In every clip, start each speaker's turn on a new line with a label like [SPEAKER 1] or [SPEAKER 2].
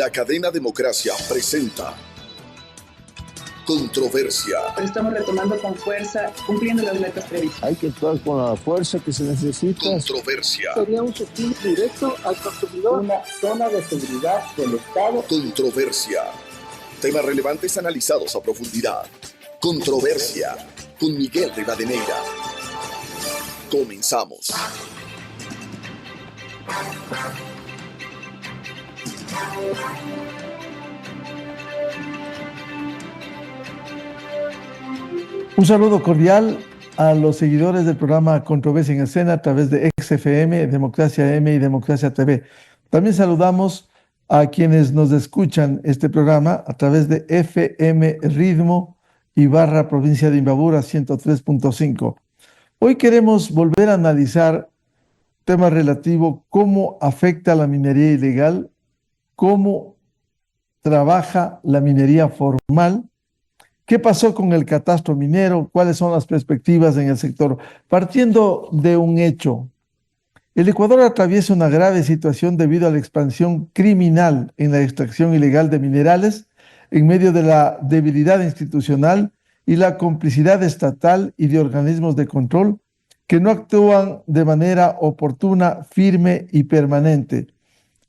[SPEAKER 1] La cadena Democracia presenta Controversia.
[SPEAKER 2] Estamos retomando con fuerza, cumpliendo las metas previstas.
[SPEAKER 3] Hay que actuar con la fuerza que se necesita.
[SPEAKER 1] Controversia.
[SPEAKER 3] Sería un subsidio directo al consumidor.
[SPEAKER 4] Una zona de seguridad del Estado.
[SPEAKER 1] Controversia. Temas relevantes analizados a profundidad. Controversia. Con Miguel Rivadeneira. Comenzamos.
[SPEAKER 5] Un saludo cordial a los seguidores del programa Controversia en Escena a través de XFM, Democracia M y Democracia TV. También saludamos a quienes nos escuchan este programa a través de FM Ritmo y barra Provincia de Imbabura 103.5. Hoy queremos volver a analizar tema relativo cómo afecta la minería ilegal, cómo trabaja la minería formal. ¿Qué pasó con el catastro minero? ¿Cuáles son las perspectivas en el sector? Partiendo de un hecho, el Ecuador atraviesa una grave situación debido a la expansión criminal en la extracción ilegal de minerales en medio de la debilidad institucional y la complicidad estatal y de organismos de control que no actúan de manera oportuna, firme y permanente.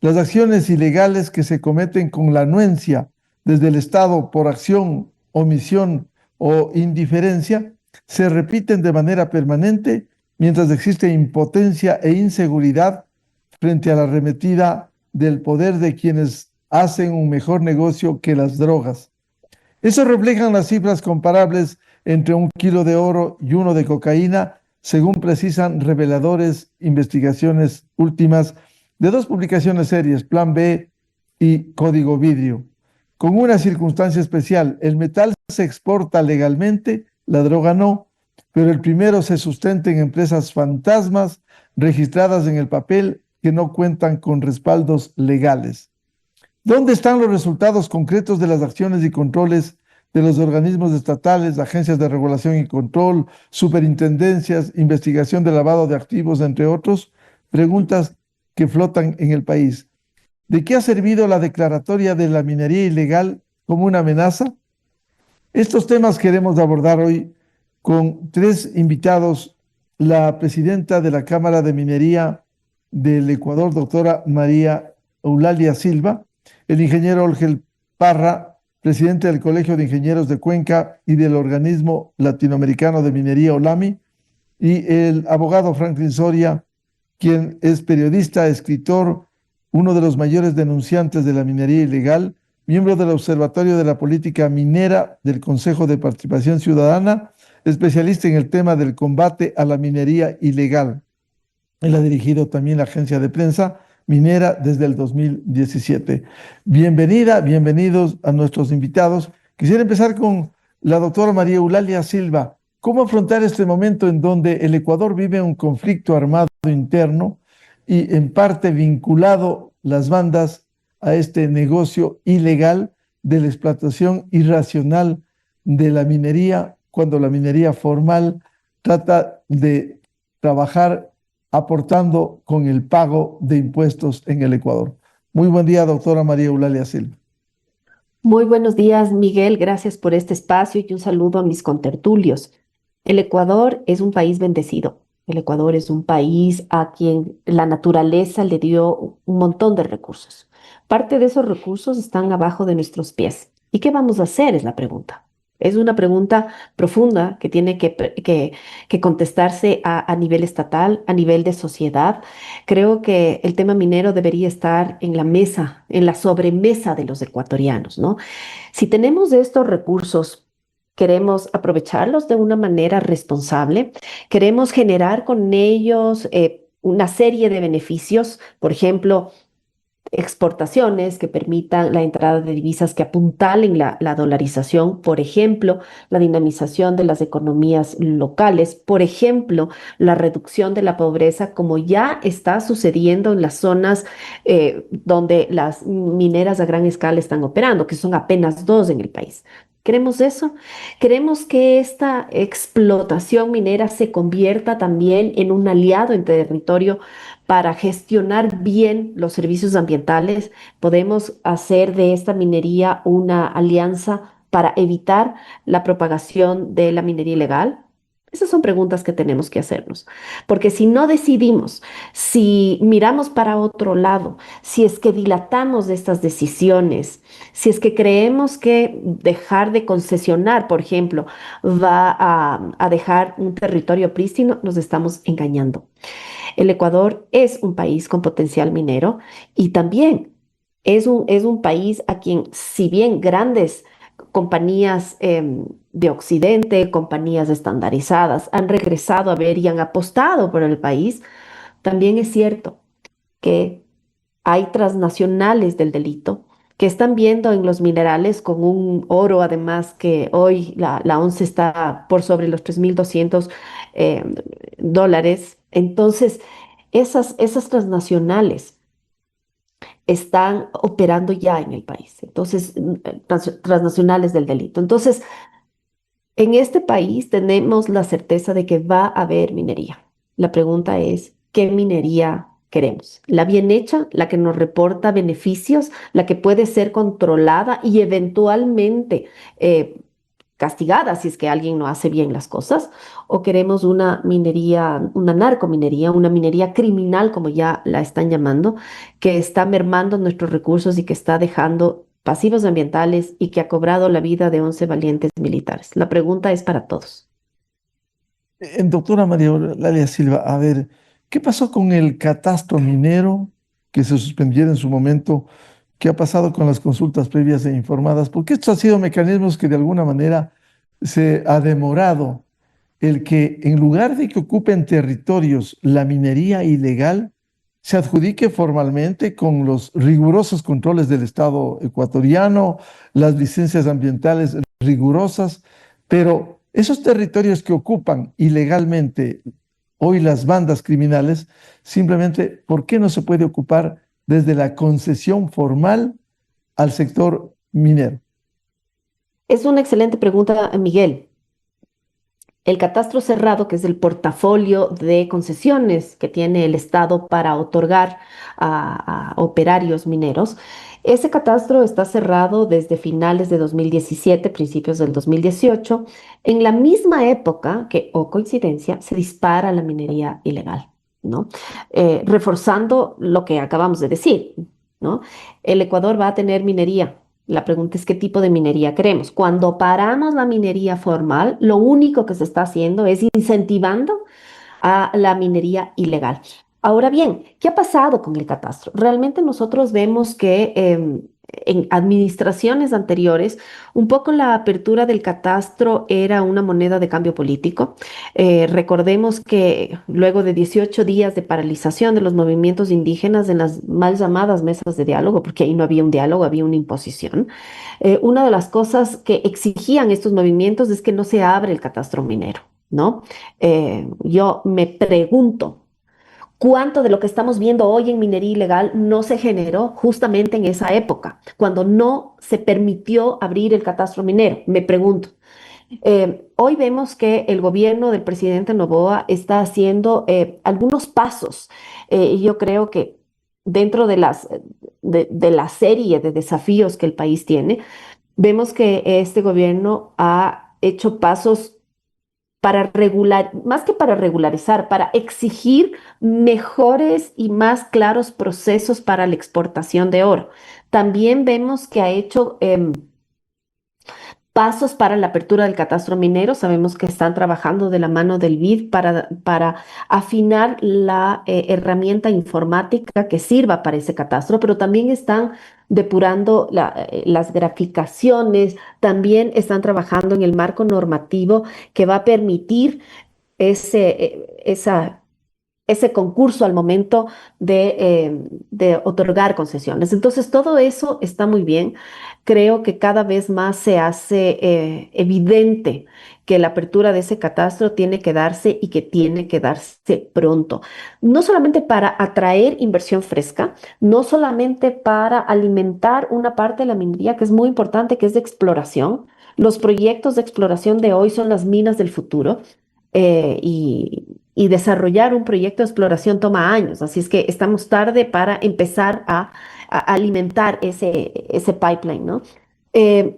[SPEAKER 5] Las acciones ilegales que se cometen con la anuencia desde el Estado por acción, omisión o indiferencia se repiten de manera permanente mientras existe impotencia e inseguridad frente a la arremetida del poder de quienes hacen un mejor negocio que las drogas. Eso reflejan las cifras comparables entre 1 kilo de oro y 1 de cocaína, según precisan reveladores investigaciones últimas de 2 publicaciones serias, Plan B y Código Vidrio. Con una circunstancia especial, el metal se exporta legalmente, la droga no, pero el primero se sustenta en empresas fantasmas registradas en el papel que no cuentan con respaldos legales. ¿Dónde están los resultados concretos de las acciones y controles de los organismos estatales, agencias de regulación y control, superintendencias, investigación de lavado de activos, entre otros? Preguntas que flotan en el país. ¿De qué ha servido la declaratoria de la minería ilegal como una amenaza? Estos temas queremos abordar hoy con 3 invitados. La presidenta de la Cámara de Minería del Ecuador, doctora María Eulalia Silva, el ingeniero Olgel Parra, presidente del Colegio de Ingenieros de Cuenca y del Organismo Latinoamericano de Minería, OLAMI, y el abogado Franklin Soria, quien es periodista, escritor, uno de los mayores denunciantes de la minería ilegal, miembro del Observatorio de la Política Minera del Consejo de Participación Ciudadana, especialista en el tema del combate a la minería ilegal. Él ha dirigido también la agencia de prensa minera desde el 2017. Bienvenida, bienvenidos a nuestros invitados. Quisiera empezar con la doctora María Eulalia Silva. ¿Cómo afrontar este momento en donde el Ecuador vive un conflicto armado interno y en parte vinculado las bandas a este negocio ilegal de la explotación irracional de la minería, cuando la minería formal trata de trabajar aportando con el pago de impuestos en el Ecuador? Muy buen día, doctora María Eulalia Silva.
[SPEAKER 6] Muy buenos días, Miguel. Gracias por este espacio y un saludo a mis contertulios. El Ecuador es un país bendecido. El Ecuador es un país a quien la naturaleza le dio un montón de recursos. Parte de esos recursos están abajo de nuestros pies. ¿Y qué vamos a hacer? Es la pregunta. Es una pregunta profunda que tiene que contestarse a nivel estatal, a nivel de sociedad. Creo que el tema minero debería estar en la mesa, en la sobremesa de los ecuatorianos, ¿no? Si tenemos estos recursos, queremos aprovecharlos de una manera responsable, queremos generar con ellos una serie de beneficios, por ejemplo, exportaciones que permitan la entrada de divisas que apuntalen la dolarización, por ejemplo, la dinamización de las economías locales, por ejemplo, la reducción de la pobreza, como ya está sucediendo en las zonas donde las mineras a gran escala están operando, que son apenas 2 en el país. ¿Queremos eso? ¿Queremos que esta explotación minera se convierta también en un aliado en territorio para gestionar bien los servicios ambientales? ¿Podemos hacer de esta minería una alianza para evitar la propagación de la minería ilegal? Esas son preguntas que tenemos que hacernos, porque si no decidimos, si miramos para otro lado, si es que dilatamos estas decisiones, si es que creemos que dejar de concesionar, por ejemplo, va a dejar un territorio prístino, nos estamos engañando. El Ecuador es un país con potencial minero y también es un país a quien, si bien grandes compañías de Occidente, compañías estandarizadas, han regresado a ver y han apostado por el país, también es cierto que hay transnacionales del delito que están viendo en los minerales con un oro, además que hoy la onza está por sobre los 3.200 dólares. Entonces, esas transnacionales están operando ya en el país. Entonces, transnacionales del delito. Entonces, en este país tenemos la certeza de que va a haber minería. La pregunta es, ¿qué minería queremos? ¿La bien hecha, la que nos reporta beneficios, la que puede ser controlada y eventualmente castigada si es que alguien no hace bien las cosas? ¿O queremos una minería, una narcominería, una minería criminal, como ya la están llamando, que está mermando nuestros recursos y que está dejando pasivos ambientales y que ha cobrado la vida de 11 valientes militares? La pregunta es para todos.
[SPEAKER 5] Doctora María Eulalia Silva, a ver, ¿qué pasó con el catastro minero que se suspendiera en su momento? ¿Qué ha pasado con las consultas previas e informadas? Porque estos han sido mecanismos que de alguna manera se ha demorado el que en lugar de que ocupen territorios la minería ilegal, se adjudique formalmente con los rigurosos controles del Estado ecuatoriano, las licencias ambientales rigurosas, pero esos territorios que ocupan ilegalmente hoy las bandas criminales, simplemente, ¿por qué no se puede ocupar desde la concesión formal al sector minero?
[SPEAKER 6] Es una excelente pregunta, Miguel. El catastro cerrado, que es el portafolio de concesiones que tiene el Estado para otorgar a operarios mineros, ese catastro está cerrado desde finales de 2017, principios del 2018, en la misma época que, o coincidencia, se dispara la minería ilegal, ¿no? Reforzando lo que acabamos de decir, ¿no? El Ecuador va a tener minería. La pregunta es qué tipo de minería queremos. Cuando paramos la minería formal, lo único que se está haciendo es incentivando a la minería ilegal. Ahora bien, ¿qué ha pasado con el catastro? Realmente nosotros vemos que en administraciones anteriores, un poco la apertura del catastro era una moneda de cambio político. Recordemos que luego de 18 días de paralización de los movimientos indígenas en las mal llamadas mesas de diálogo, porque ahí no había un diálogo, había una imposición, una de las cosas que exigían estos movimientos es que no se abre el catastro minero, ¿no? Yo me pregunto, ¿cuánto de lo que estamos viendo hoy en minería ilegal no se generó justamente en esa época, cuando no se permitió abrir el catastro minero? Me pregunto. Hoy vemos que el gobierno del presidente Noboa está haciendo algunos pasos. Yo creo que dentro de la serie de desafíos que el país tiene, vemos que este gobierno ha hecho pasos para regular, más que para regularizar, para exigir mejores y más claros procesos para la exportación de oro. También vemos que ha hecho pasos para la apertura del catastro minero. Sabemos que están trabajando de la mano del BID para afinar la herramienta informática que sirva para ese catastro, pero también están depurando las graficaciones, también están trabajando en el marco normativo que va a permitir ese concurso al momento de otorgar concesiones. Entonces, todo eso está muy bien. Creo que cada vez más se hace evidente que la apertura de ese catastro tiene que darse y que tiene que darse pronto. No solamente para atraer inversión fresca, no solamente para alimentar una parte de la minería que es muy importante, que es de exploración, Los proyectos de exploración de hoy son las minas del futuro, y desarrollar un proyecto de exploración toma años, así es que estamos tarde para empezar a alimentar ese pipeline, ¿no? Eh,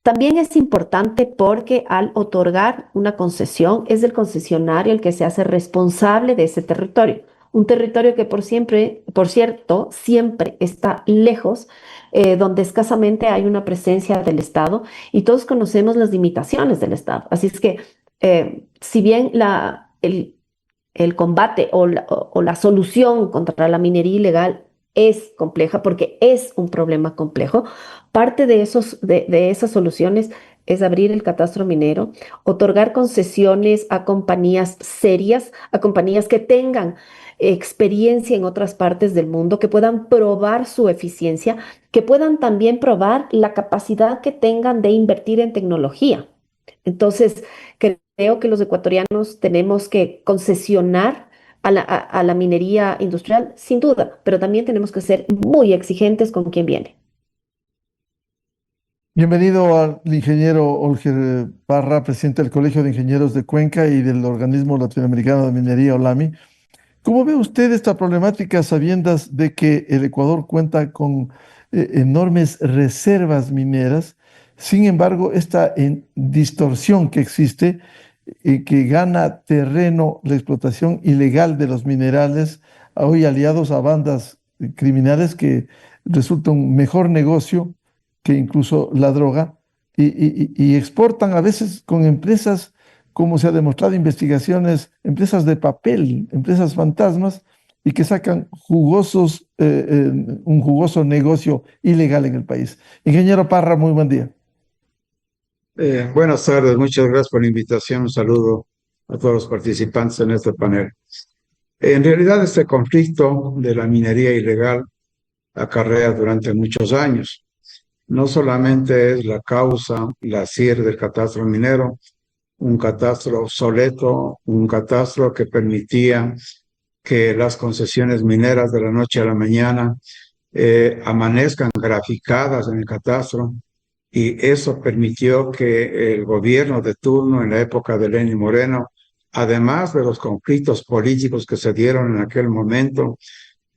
[SPEAKER 6] También es importante porque al otorgar una concesión es el concesionario el que se hace responsable de ese territorio. Un territorio que por cierto, siempre está lejos, donde escasamente hay una presencia del Estado y todos conocemos las limitaciones del Estado. Así es que si bien el combate o la solución contra la minería ilegal es compleja porque es un problema complejo, parte de esas soluciones es abrir el catastro minero, otorgar concesiones a compañías serias, a compañías que tengan experiencia en otras partes del mundo, que puedan probar su eficiencia, que puedan también probar la capacidad que tengan de invertir en tecnología. Entonces, creo que los ecuatorianos tenemos que concesionar a la minería industrial, sin duda, pero también tenemos que ser muy exigentes con quien viene.
[SPEAKER 5] Bienvenido al ingeniero Olger Parra, presidente del Colegio de Ingenieros de Cuenca y del Organismo Latinoamericano de Minería, OLAMI. ¿Cómo ve usted esta problemática sabiendas de que el Ecuador cuenta con enormes reservas mineras? Sin embargo, esta distorsión que existe, que gana terreno la explotación ilegal de los minerales, hoy aliados a bandas criminales que resulta un mejor negocio que incluso la droga, y exportan a veces con empresas, como se ha demostrado en investigaciones, empresas de papel, empresas fantasmas, y que sacan un jugoso negocio ilegal en el país. Ingeniero Parra, muy buen día.
[SPEAKER 7] Buenas tardes, muchas gracias por la invitación. Un saludo a todos los participantes en este panel. En realidad, este conflicto de la minería ilegal acarrea durante muchos años. No solamente es la causa, la CIR del catastro minero, un catastro obsoleto, un catastro que permitía que las concesiones mineras de la noche a la mañana amanezcan graficadas en el catastro, y eso permitió que el gobierno de turno en la época de Lenín Moreno, además de los conflictos políticos que se dieron en aquel momento,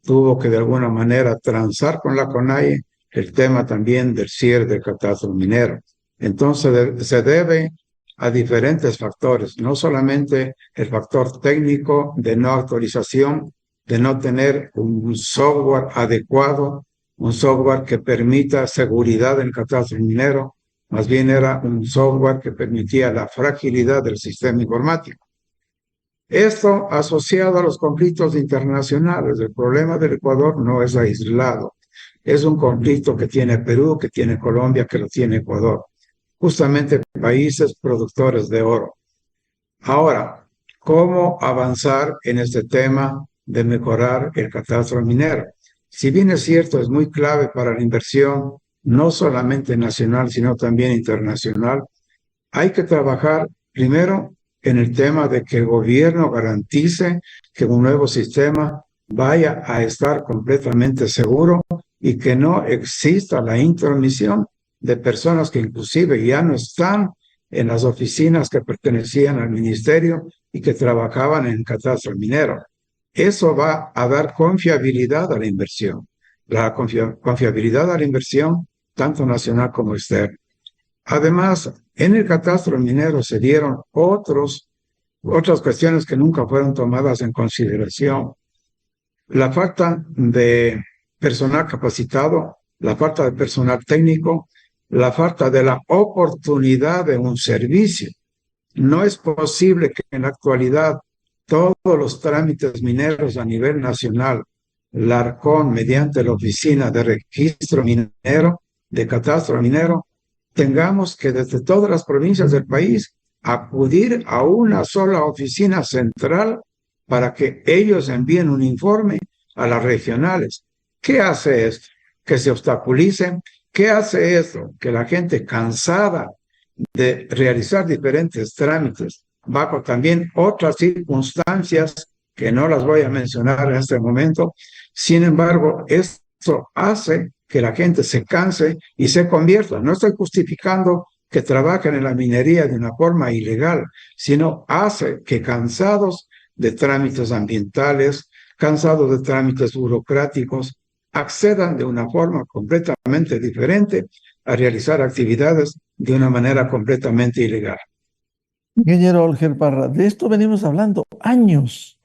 [SPEAKER 7] tuvo que de alguna manera transar con la CONAIE el tema también del cierre del catastro minero. Entonces se debe a diferentes factores, no solamente el factor técnico de no actualización, de no tener un software adecuado, un software que permita seguridad en el catastro minero, más bien era un software que permitía la fragilidad del sistema informático. Esto asociado a los conflictos internacionales. El problema del Ecuador no es aislado. Es un conflicto que tiene Perú, que tiene Colombia, que lo tiene Ecuador. Justamente países productores de oro. Ahora, ¿cómo avanzar en este tema de mejorar el catastro minero? Si bien es cierto, es muy clave para la inversión, no solamente nacional, sino también internacional, hay que trabajar primero en el tema de que el gobierno garantice que un nuevo sistema vaya a estar completamente seguro y que no exista la intromisión de personas que inclusive ya no están en las oficinas que pertenecían al ministerio y que trabajaban en catastro minero. Eso va a dar confiabilidad a la inversión, la confiabilidad a la inversión tanto nacional como externa. Además, en el catastro minero se dieron otras cuestiones que nunca fueron tomadas en consideración. La falta de personal capacitado, la falta de personal técnico, la falta de la oportunidad de un servicio. No es posible que en la actualidad todos los trámites mineros a nivel nacional, la ARCON, mediante la Oficina de Registro Minero, de Catastro Minero, tengamos que desde todas las provincias del país acudir a una sola oficina central para que ellos envíen un informe a las regionales. ¿Qué hace esto? Que se obstaculicen. ¿Qué hace esto? Que la gente cansada de realizar diferentes trámites, bajo también otras circunstancias que no las voy a mencionar en este momento, sin embargo, esto hace que la gente se canse y se convierta. No estoy justificando que trabajan en la minería de una forma ilegal, sino hace que cansados de trámites ambientales, cansados de trámites burocráticos, accedan de una forma completamente diferente a realizar actividades de una manera completamente ilegal.
[SPEAKER 5] Ingeniero Olger Parra, de esto venimos hablando años.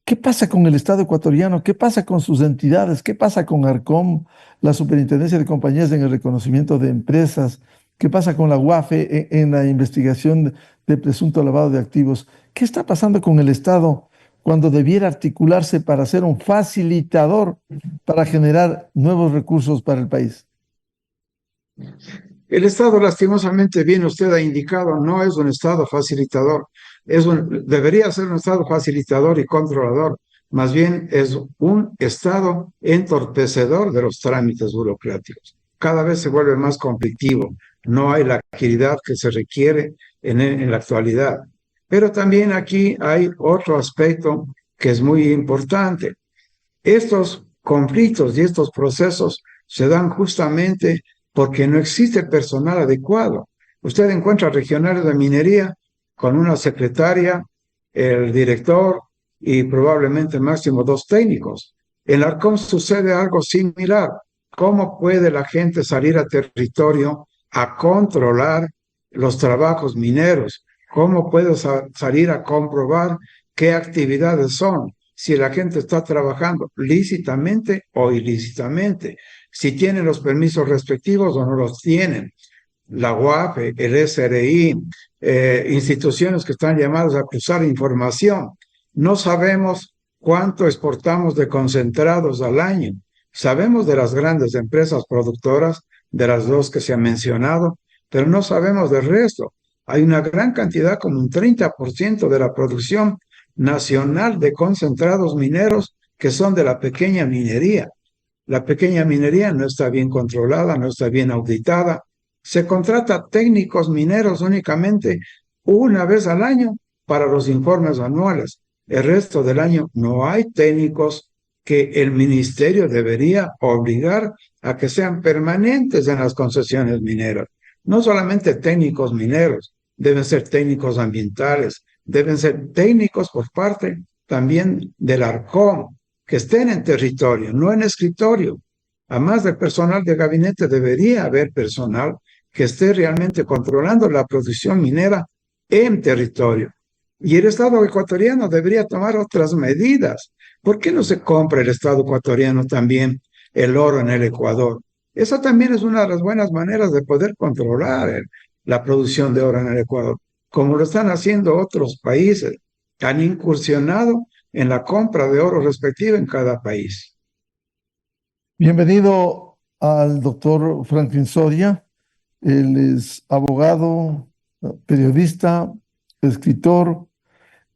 [SPEAKER 5] ¿Qué pasa con el Estado ecuatoriano? ¿Qué pasa con sus entidades? ¿Qué pasa con ARCOM, la Superintendencia de Compañías en el reconocimiento de empresas? ¿Qué pasa con la UAFE en la investigación de presunto lavado de activos? ¿Qué está pasando con el Estado cuando debiera articularse para ser un facilitador para generar nuevos recursos para el país?
[SPEAKER 7] El Estado, lastimosamente, bien usted ha indicado, no es un Estado facilitador, debería ser un Estado facilitador y controlador, más bien es un Estado entorpecedor de los trámites burocráticos. Cada vez se vuelve más conflictivo, no hay la agilidad que se requiere en la actualidad. Pero también aquí hay otro aspecto que es muy importante. Estos conflictos y estos procesos se dan justamente porque no existe personal adecuado. Usted encuentra regionales de minería con una secretaria, el director y probablemente máximo 2 técnicos. En Arcom sucede algo similar. ¿Cómo puede la gente salir a territorio a controlar los trabajos mineros? ¿Cómo puede salir a comprobar qué actividades son? Si la gente está trabajando lícitamente o ilícitamente, si tienen los permisos respectivos o no los tienen. La UAFE, el SRI, instituciones que están llamadas a cruzar información. No sabemos cuánto exportamos de concentrados al año. Sabemos de las grandes empresas productoras, de las 2 que se han mencionado, pero no sabemos del resto. Hay una gran cantidad, como un 30% de la producción nacional de concentrados mineros que son de la pequeña minería. La pequeña minería no está bien controlada, no está bien auditada. Se contrata técnicos mineros únicamente una vez al año para los informes anuales. El resto del año no hay técnicos que el ministerio debería obligar a que sean permanentes en las concesiones mineras. No solamente técnicos mineros, deben ser técnicos ambientales, deben ser técnicos por parte también del ARCOM, que estén en territorio, no en escritorio. Además del personal de gabinete, debería haber personal que esté realmente controlando la producción minera en territorio. Y el Estado ecuatoriano debería tomar otras medidas. ¿Por qué no se compra el Estado ecuatoriano también el oro en el Ecuador? Esa también es una de las buenas maneras de poder controlar la producción de oro en el Ecuador, como lo están haciendo otros países. Han incursionado en la compra de oro respectiva en cada país.
[SPEAKER 5] Bienvenido al doctor Franklin Soria. Él es abogado, periodista, escritor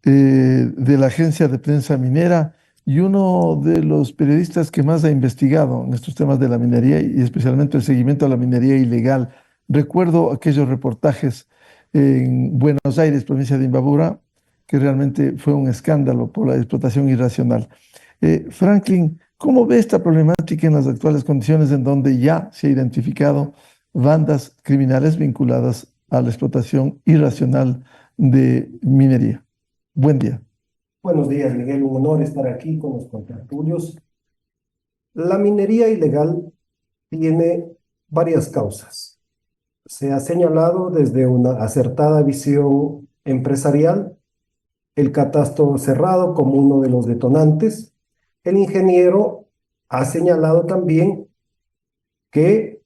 [SPEAKER 5] de la Agencia de Prensa Minera y uno de los periodistas que más ha investigado en estos temas de la minería y especialmente el seguimiento a la minería ilegal. Recuerdo aquellos reportajes en Buenos Aires, provincia de Imbabura, que realmente fue un escándalo por la explotación irracional. Franklin, ¿cómo ve esta problemática en las actuales condiciones en donde ya se ha identificado bandas criminales vinculadas a la explotación irracional de minería? Buen día.
[SPEAKER 8] Buenos días, Miguel. Un honor estar aquí con los contertulios. La minería ilegal tiene varias causas. Se ha señalado desde una acertada visión empresarial el catastro cerrado como uno de los detonantes. El ingeniero ha señalado también que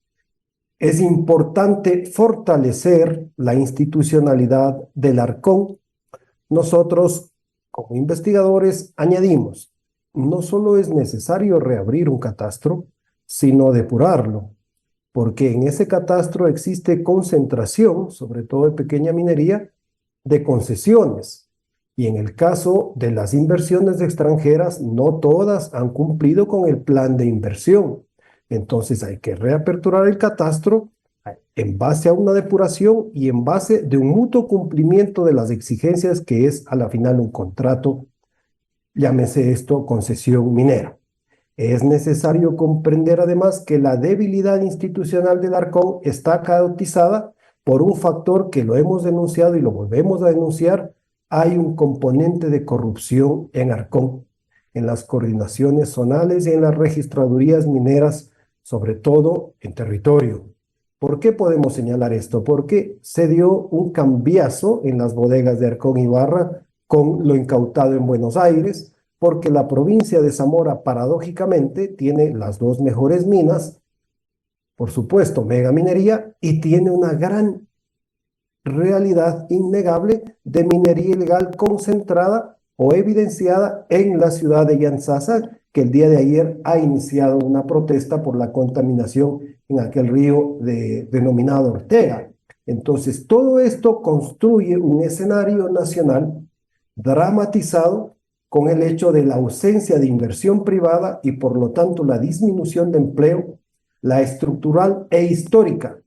[SPEAKER 8] es importante fortalecer la institucionalidad del ARCOM. Nosotros, como investigadores, añadimos, no solo es necesario reabrir un catastro, sino depurarlo, porque en ese catastro existe concentración, sobre todo de pequeña minería, de concesiones. Y en el caso de las inversiones extranjeras, no todas han cumplido con el plan de inversión. Entonces hay que reaperturar el catastro en base a una depuración y en base de un mutuo cumplimiento de las exigencias que es a la final un contrato, llámese esto concesión minera. Es necesario comprender además que la debilidad institucional del ARCOM está caotizada por un factor que lo hemos denunciado y lo volvemos a denunciar. Hay un componente de corrupción en Arcón, en las coordinaciones zonales y en las registradurías mineras, sobre todo en territorio. ¿Por qué podemos señalar esto? Porque se dio un cambiazo en las bodegas de Arcón y Barra con lo incautado en Buenos Aires, porque la provincia de Zamora, paradójicamente, tiene las dos mejores minas, por supuesto, megaminería, y tiene una gran realidad innegable de minería ilegal concentrada o evidenciada en la ciudad de Yantzaza, que el día de ayer ha iniciado una protesta por la contaminación en aquel río denominado Ortega. Entonces, todo esto construye un escenario nacional dramatizado con el hecho de la ausencia de inversión privada y por lo tanto la disminución de empleo, la estructural e histórica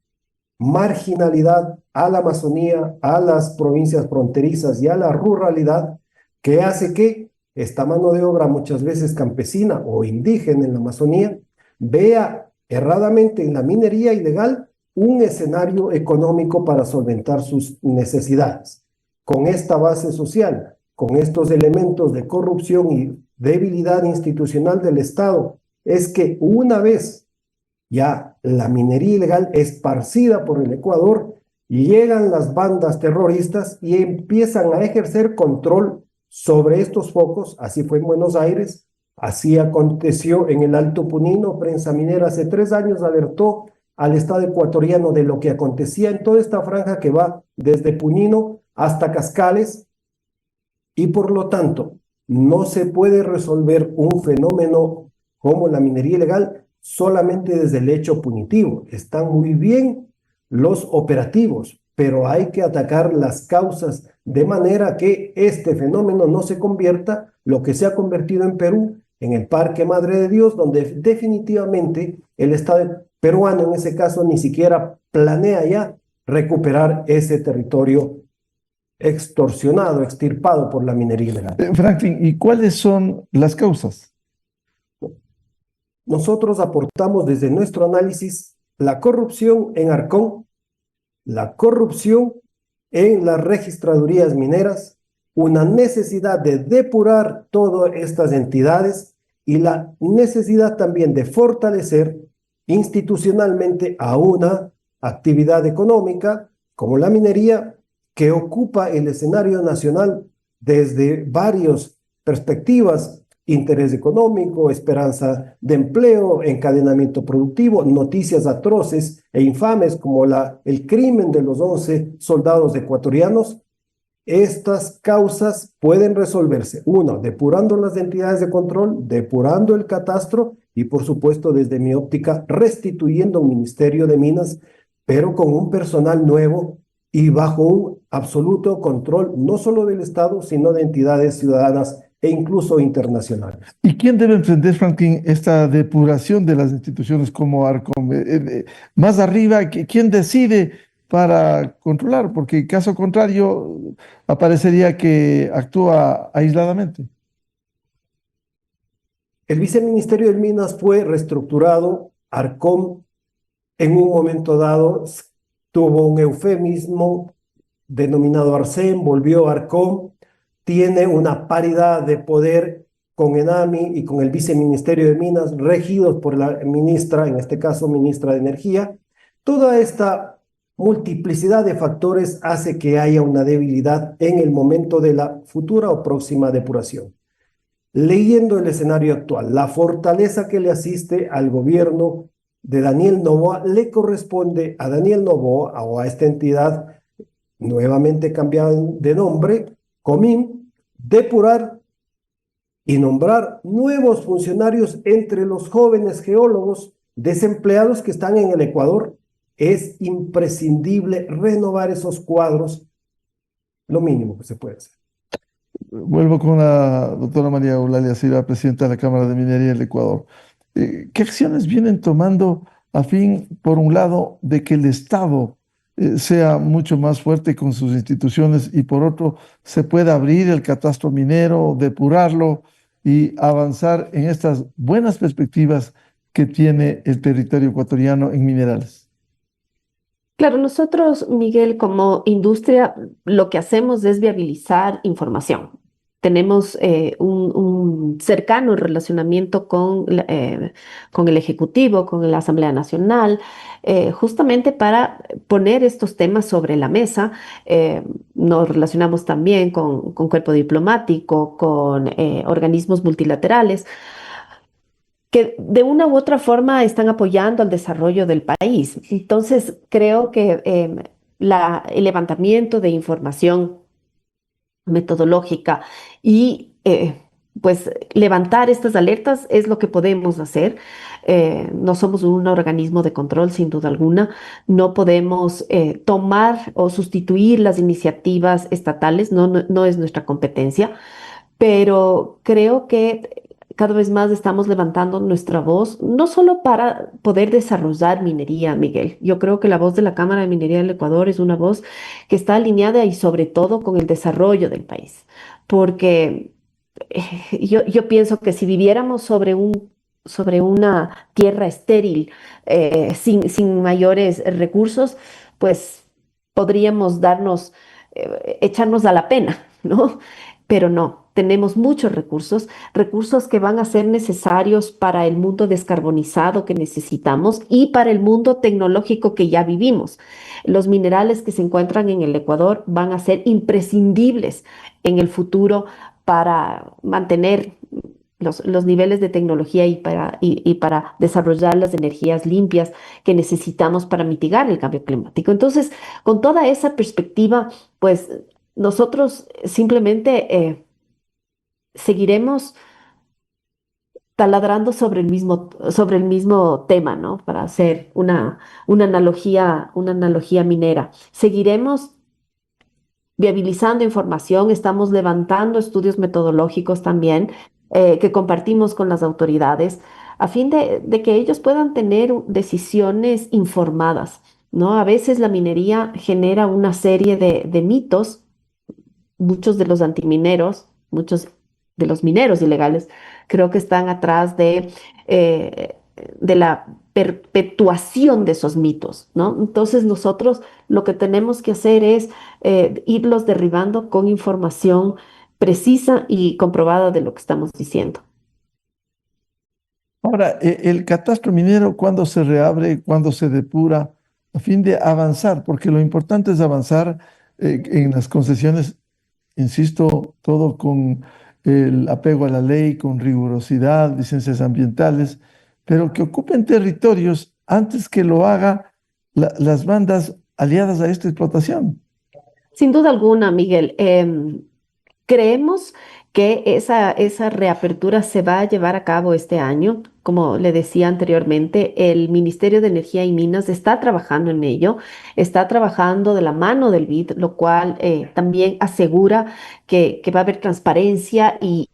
[SPEAKER 8] marginalidad a la Amazonía, a las provincias fronterizas y a la ruralidad, que hace que esta mano de obra, muchas veces campesina o indígena en la Amazonía, vea erradamente en la minería ilegal un escenario económico para solventar sus necesidades. Con esta base social, con estos elementos de corrupción y debilidad institucional del Estado, es que una vez ya la minería ilegal esparcida por el Ecuador, llegan las bandas terroristas y empiezan a ejercer control sobre estos focos. Así fue en Buenos Aires, así aconteció en el Alto Punino. Prensa Minera hace 3 años alertó al Estado ecuatoriano de lo que acontecía en toda esta franja que va desde Punino hasta Cascales, y por lo tanto no se puede resolver un fenómeno como la minería ilegal solamente desde el hecho punitivo. Están muy bien los operativos, pero hay que atacar las causas de manera que este fenómeno no se convierta, lo que se ha convertido en Perú, en el Parque Madre de Dios, donde definitivamente el Estado peruano en ese caso ni siquiera planea ya recuperar ese territorio extorsionado, extirpado por la minería ilegal.
[SPEAKER 5] Franklin, ¿y cuáles son las causas?
[SPEAKER 8] Nosotros aportamos desde nuestro análisis la corrupción en Arcón, la corrupción en las registradurías mineras, una necesidad de depurar todas estas entidades y la necesidad también de fortalecer institucionalmente a una actividad económica como la minería, que ocupa el escenario nacional desde varias perspectivas: interés económico, esperanza de empleo, encadenamiento productivo, noticias atroces e infames como el crimen de los 11 soldados ecuatorianos. Estas causas pueden resolverse, uno, depurando las entidades de control, depurando el catastro y, por supuesto, desde mi óptica, restituyendo un Ministerio de Minas, pero con un personal nuevo y bajo un absoluto control, no solo del Estado, sino de entidades ciudadanas e incluso internacionales.
[SPEAKER 5] ¿Y quién debe emprender, Franklin, esta depuración de las instituciones como Arcom? Más arriba, ¿quién decide para controlar? Porque en caso contrario, aparecería que actúa aisladamente.
[SPEAKER 8] El viceministerio de Minas fue reestructurado. Arcom, en un momento dado, tuvo un eufemismo denominado Arcem, volvió Arcom. Tiene una paridad de poder con ENAMI y con el viceministerio de Minas, regidos por la ministra, en este caso ministra de Energía. Toda esta multiplicidad de factores hace que haya una debilidad en el momento de la futura o próxima depuración. Leyendo el escenario actual, la fortaleza que le asiste al gobierno de Daniel Noboa le corresponde a Daniel Noboa o a esta entidad nuevamente cambiada de nombre, Comín, depurar y nombrar nuevos funcionarios entre los jóvenes geólogos desempleados que están en el Ecuador. Es imprescindible renovar esos cuadros, lo mínimo que se puede hacer.
[SPEAKER 5] Vuelvo con la doctora María Eulalia Silva, presidenta de la Cámara de Minería del Ecuador. ¿Qué acciones vienen tomando a fin, por un lado, de que el Estado sea mucho más fuerte con sus instituciones y por otro, se pueda abrir el catastro minero, depurarlo y avanzar en estas buenas perspectivas que tiene el territorio ecuatoriano en minerales?
[SPEAKER 6] Claro, nosotros, Miguel, como industria, lo que hacemos es viabilizar información. Tenemos un cercano relacionamiento con el Ejecutivo, con la Asamblea Nacional, justamente para poner estos temas sobre la mesa. Nos relacionamos también con cuerpo diplomático, con organismos multilaterales que de una u otra forma están apoyando al desarrollo del país. Entonces, creo que el levantamiento de información metodológica y pues levantar estas alertas es lo que podemos hacer. No somos un organismo de control, sin duda alguna. No podemos tomar o sustituir las iniciativas estatales, no es nuestra competencia, pero creo que cada vez más estamos levantando nuestra voz, no solo para poder desarrollar minería, Miguel. Yo creo que la voz de la Cámara de Minería del Ecuador es una voz que está alineada y sobre todo con el desarrollo del país, porque yo pienso que si viviéramos sobre una tierra estéril, sin mayores recursos, pues podríamos echarnos a la pena, ¿no? Pero no, tenemos muchos recursos, recursos que van a ser necesarios para el mundo descarbonizado que necesitamos y para el mundo tecnológico que ya vivimos. Los minerales que se encuentran en el Ecuador van a ser imprescindibles en el futuro para mantener los niveles de tecnología y para desarrollar las energías limpias que necesitamos para mitigar el cambio climático. Entonces, con toda esa perspectiva, pues nosotros simplemente seguiremos taladrando sobre el mismo tema, ¿no? Para hacer una analogía minera. Seguiremos viabilizando información, estamos levantando estudios metodológicos también que compartimos con las autoridades a fin de que ellos puedan tener decisiones informadas, ¿no? A veces la minería genera una serie de mitos, muchos de los antimineros, muchos de los mineros ilegales, creo que están atrás eh, de la perpetuación de esos mitos, ¿no? Entonces nosotros lo que tenemos que hacer es irlos derribando con información precisa y comprobada de lo que estamos diciendo.
[SPEAKER 5] Ahora, el catastro minero, ¿cuándo se reabre, cuándo se depura, a fin de avanzar? Porque lo importante es avanzar en las concesiones, insisto, todo con el apego a la ley, con rigurosidad, licencias ambientales, pero que ocupen territorios antes que lo haga las bandas aliadas a esta explotación.
[SPEAKER 6] Sin duda alguna, Miguel. Creemos que esa reapertura se va a llevar a cabo este año. Como le decía anteriormente, el Ministerio de Energía y Minas está trabajando en ello, está trabajando de la mano del BID, lo cual también asegura que va a haber transparencia y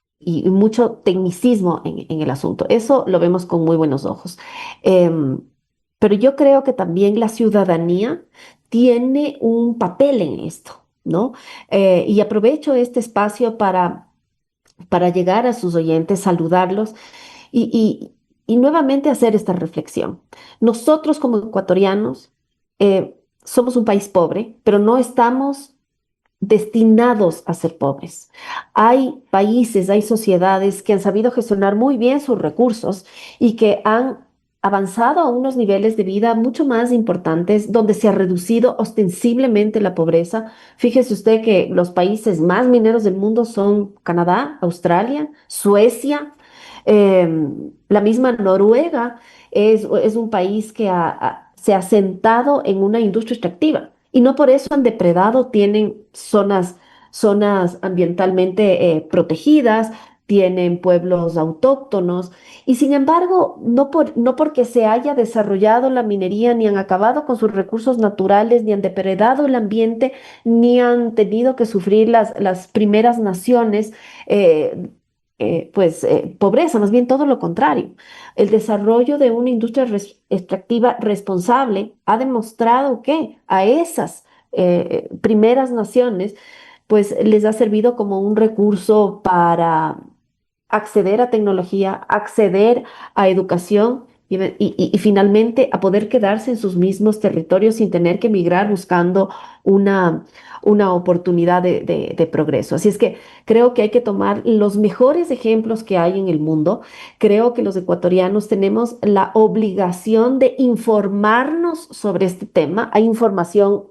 [SPEAKER 6] mucho tecnicismo en el asunto. Eso lo vemos con muy buenos ojos. Em, pero yo creo que también la ciudadanía tiene un papel en esto, ¿no? Y aprovecho este espacio para llegar a sus oyentes, saludarlos y nuevamente hacer esta reflexión. Nosotros como ecuatorianos somos un país pobre, pero no estamos destinados a ser pobres. Hay países, hay sociedades que han sabido gestionar muy bien sus recursos y que han avanzado a unos niveles de vida mucho más importantes, donde se ha reducido ostensiblemente la pobreza. Fíjese usted que los países más mineros del mundo son Canadá, Australia, Suecia, la misma Noruega es un país que se ha sentado en una industria extractiva y no por eso han depredado, tienen zonas ambientalmente protegidas, tienen pueblos autóctonos y sin embargo, no porque se haya desarrollado la minería, ni han acabado con sus recursos naturales, ni han depredado el ambiente, ni han tenido que sufrir las primeras naciones. Pobreza, más bien todo lo contrario. El desarrollo de una industria extractiva responsable ha demostrado que a esas primeras naciones, pues les ha servido como un recurso para acceder a tecnología, acceder a educación y finalmente a poder quedarse en sus mismos territorios sin tener que emigrar buscando una oportunidad de progreso. Así es que creo que hay que tomar los mejores ejemplos que hay en el mundo. Creo que los ecuatorianos tenemos la obligación de informarnos sobre este tema. Hay información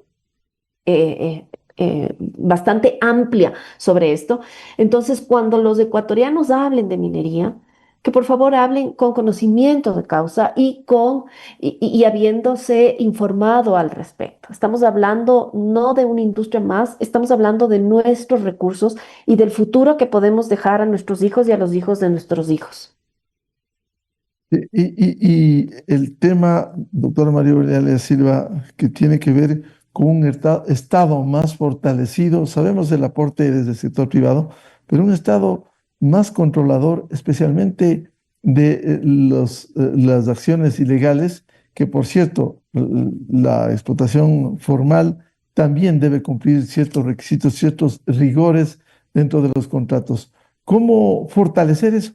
[SPEAKER 6] bastante amplia sobre esto. Entonces, cuando los ecuatorianos hablen de minería, que por favor hablen con conocimiento de causa y habiéndose informado al respecto. Estamos hablando no de una industria más, estamos hablando de nuestros recursos y del futuro que podemos dejar a nuestros hijos y a los hijos de nuestros hijos.
[SPEAKER 5] Y el tema, doctora María Aurelia Silva, que tiene que ver con un Estado más fortalecido, sabemos del aporte desde el sector privado, pero un Estado más controlador, especialmente de las acciones ilegales, que por cierto, la explotación formal también debe cumplir ciertos requisitos, ciertos rigores dentro de los contratos. ¿Cómo fortalecer eso?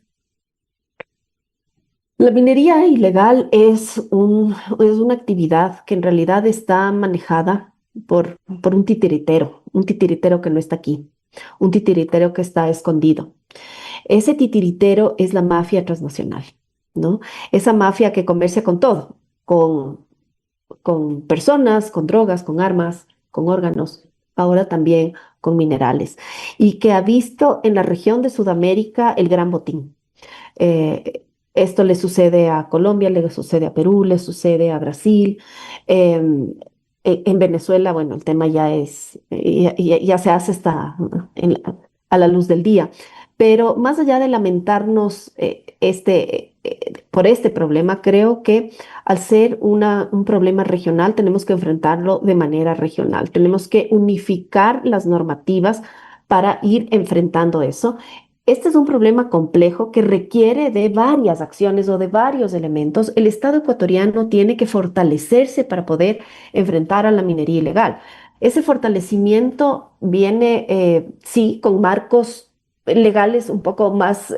[SPEAKER 6] La minería ilegal es una actividad que en realidad está manejada por un titiritero que no está aquí, un titiritero que está escondido. Ese titiritero es la mafia transnacional, ¿no? Esa mafia que comercia con todo, con personas, con drogas, con armas, con órganos, ahora también con minerales, y que ha visto en la región de Sudamérica el gran botín. Esto le sucede a Colombia, le sucede a Perú, le sucede a Brasil. En Venezuela, bueno, el tema ya se hace a la luz del día. Pero más allá de lamentarnos por este problema, creo que al ser un problema regional, tenemos que enfrentarlo de manera regional. Tenemos que unificar las normativas para ir enfrentando eso. Este es un problema complejo que requiere de varias acciones o de varios elementos. El Estado ecuatoriano tiene que fortalecerse para poder enfrentar a la minería ilegal. Ese fortalecimiento viene, sí, con marcos legales un poco más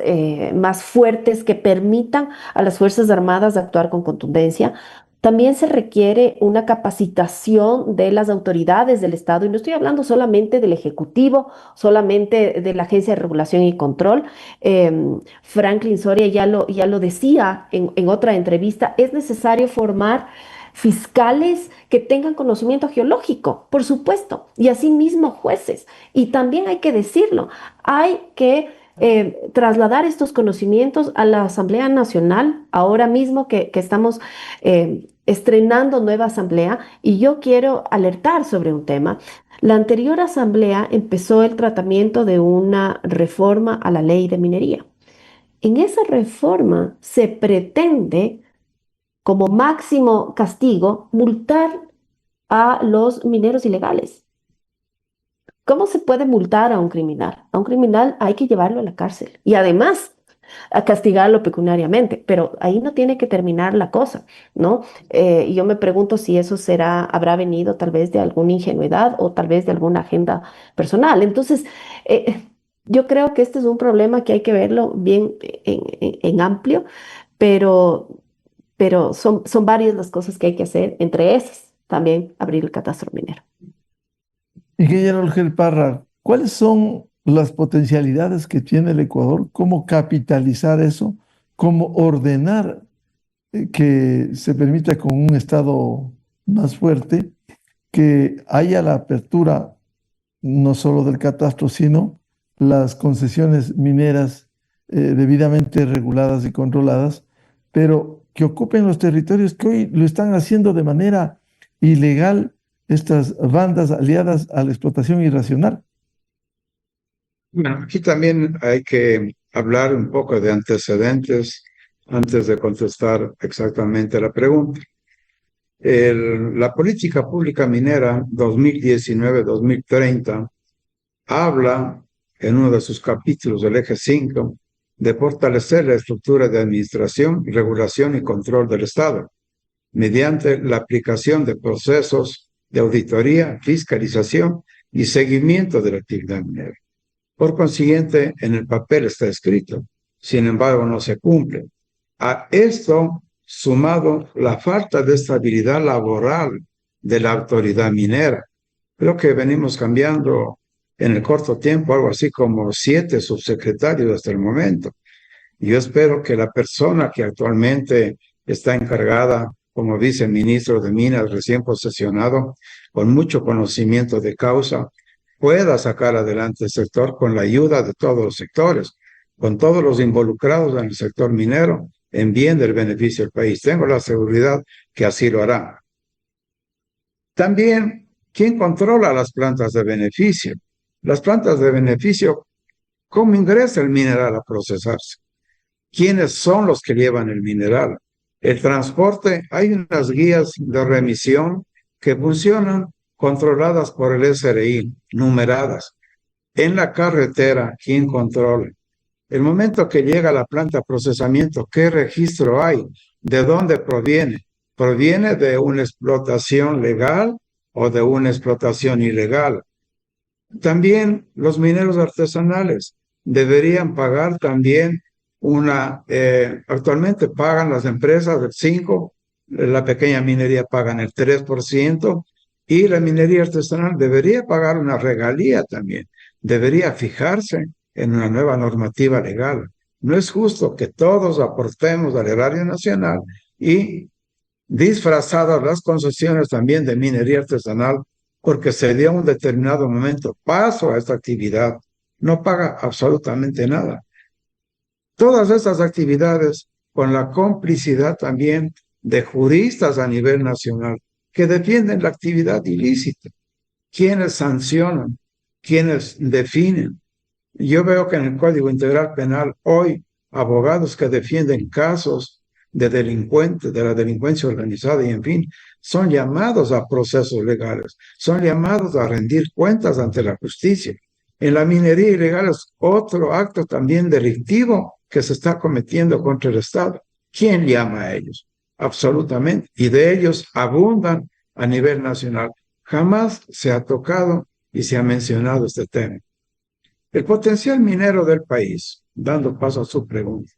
[SPEAKER 6] fuertes que permitan a las Fuerzas Armadas actuar con contundencia. También se requiere una capacitación de las autoridades del Estado, y no estoy hablando solamente del Ejecutivo, solamente de la Agencia de Regulación y Control. Franklin Soria ya lo decía en otra entrevista, es necesario formar fiscales que tengan conocimiento geológico, por supuesto, y asimismo jueces. Y también hay que decirlo, hay que trasladar estos conocimientos a la Asamblea Nacional, ahora mismo que estamos estrenando nueva asamblea, y yo quiero alertar sobre un tema. La anterior asamblea empezó el tratamiento de una reforma a la ley de minería. En esa reforma se pretende, como máximo castigo, multar a los mineros ilegales. ¿Cómo se puede multar a un criminal? A un criminal hay que llevarlo a la cárcel y además a castigarlo pecuniariamente, pero ahí no tiene que terminar la cosa, ¿no? Y yo me pregunto si eso habrá venido tal vez de alguna ingenuidad o tal vez de alguna agenda personal. Entonces, yo creo que este es un problema que hay que verlo bien en amplio, pero son varias las cosas que hay que hacer, entre esas también abrir el catastro minero.
[SPEAKER 5] Ingeniero Olger Parra, ¿cuáles son las potencialidades que tiene el Ecuador? ¿Cómo capitalizar eso? ¿Cómo ordenar que se permita con un Estado más fuerte que haya la apertura no solo del catastro, sino las concesiones mineras debidamente reguladas y controladas, pero que ocupen los territorios que hoy lo están haciendo de manera ilegal estas bandas aliadas a la explotación irracional?
[SPEAKER 7] Bueno, aquí también hay que hablar un poco de antecedentes antes de contestar exactamente la pregunta. La política pública minera 2019-2030 habla en uno de sus capítulos del eje 5 de fortalecer la estructura de administración, regulación y control del Estado mediante la aplicación de procesos de auditoría, fiscalización y seguimiento de la actividad minera. Por consiguiente, en el papel está escrito, sin embargo, no se cumple. A esto sumado la falta de estabilidad laboral de la autoridad minera. Creo que venimos cambiando en el corto tiempo algo así como 7 subsecretarios hasta el momento. Yo espero que la persona que actualmente está encargada como viceministro de Minas recién posesionado, con mucho conocimiento de causa, pueda sacar adelante el sector con la ayuda de todos los sectores, con todos los involucrados en el sector minero, en bien del beneficio del país. Tengo la seguridad que así lo hará. También, ¿quién controla las plantas de beneficio? Las plantas de beneficio, ¿cómo ingresa el mineral a procesarse? ¿Quiénes son los que llevan el mineral? El transporte, hay unas guías de remisión que funcionan controladas por el SRI, numeradas. En la carretera, ¿quién controla? El momento que llega a la planta de procesamiento, ¿qué registro hay? ¿De dónde proviene? ¿Proviene de una explotación legal o de una explotación ilegal? También los mineros artesanales deberían pagar también actualmente pagan las empresas el 5%, la pequeña minería pagan el 3%, y la minería artesanal debería pagar una regalía también, debería fijarse en una nueva normativa legal. No es justo que todos aportemos al erario nacional y disfrazadas las concesiones también de minería artesanal, porque se dio en un determinado momento paso a esta actividad, no paga absolutamente nada. Todas estas actividades con la complicidad también de juristas a nivel nacional que defienden la actividad ilícita. ¿Quiénes sancionan? ¿Quiénes definen? Yo veo que en el Código Integral Penal hoy abogados que defienden casos de delincuentes, de la delincuencia organizada y en fin, son llamados a procesos legales, son llamados a rendir cuentas ante la justicia. En la minería ilegal es otro acto también delictivo que se está cometiendo contra el Estado. ¿Quién llama a ellos? Absolutamente. Y de ellos abundan a nivel nacional. Jamás se ha tocado y se ha mencionado este tema. El potencial minero del país, dando paso a su pregunta,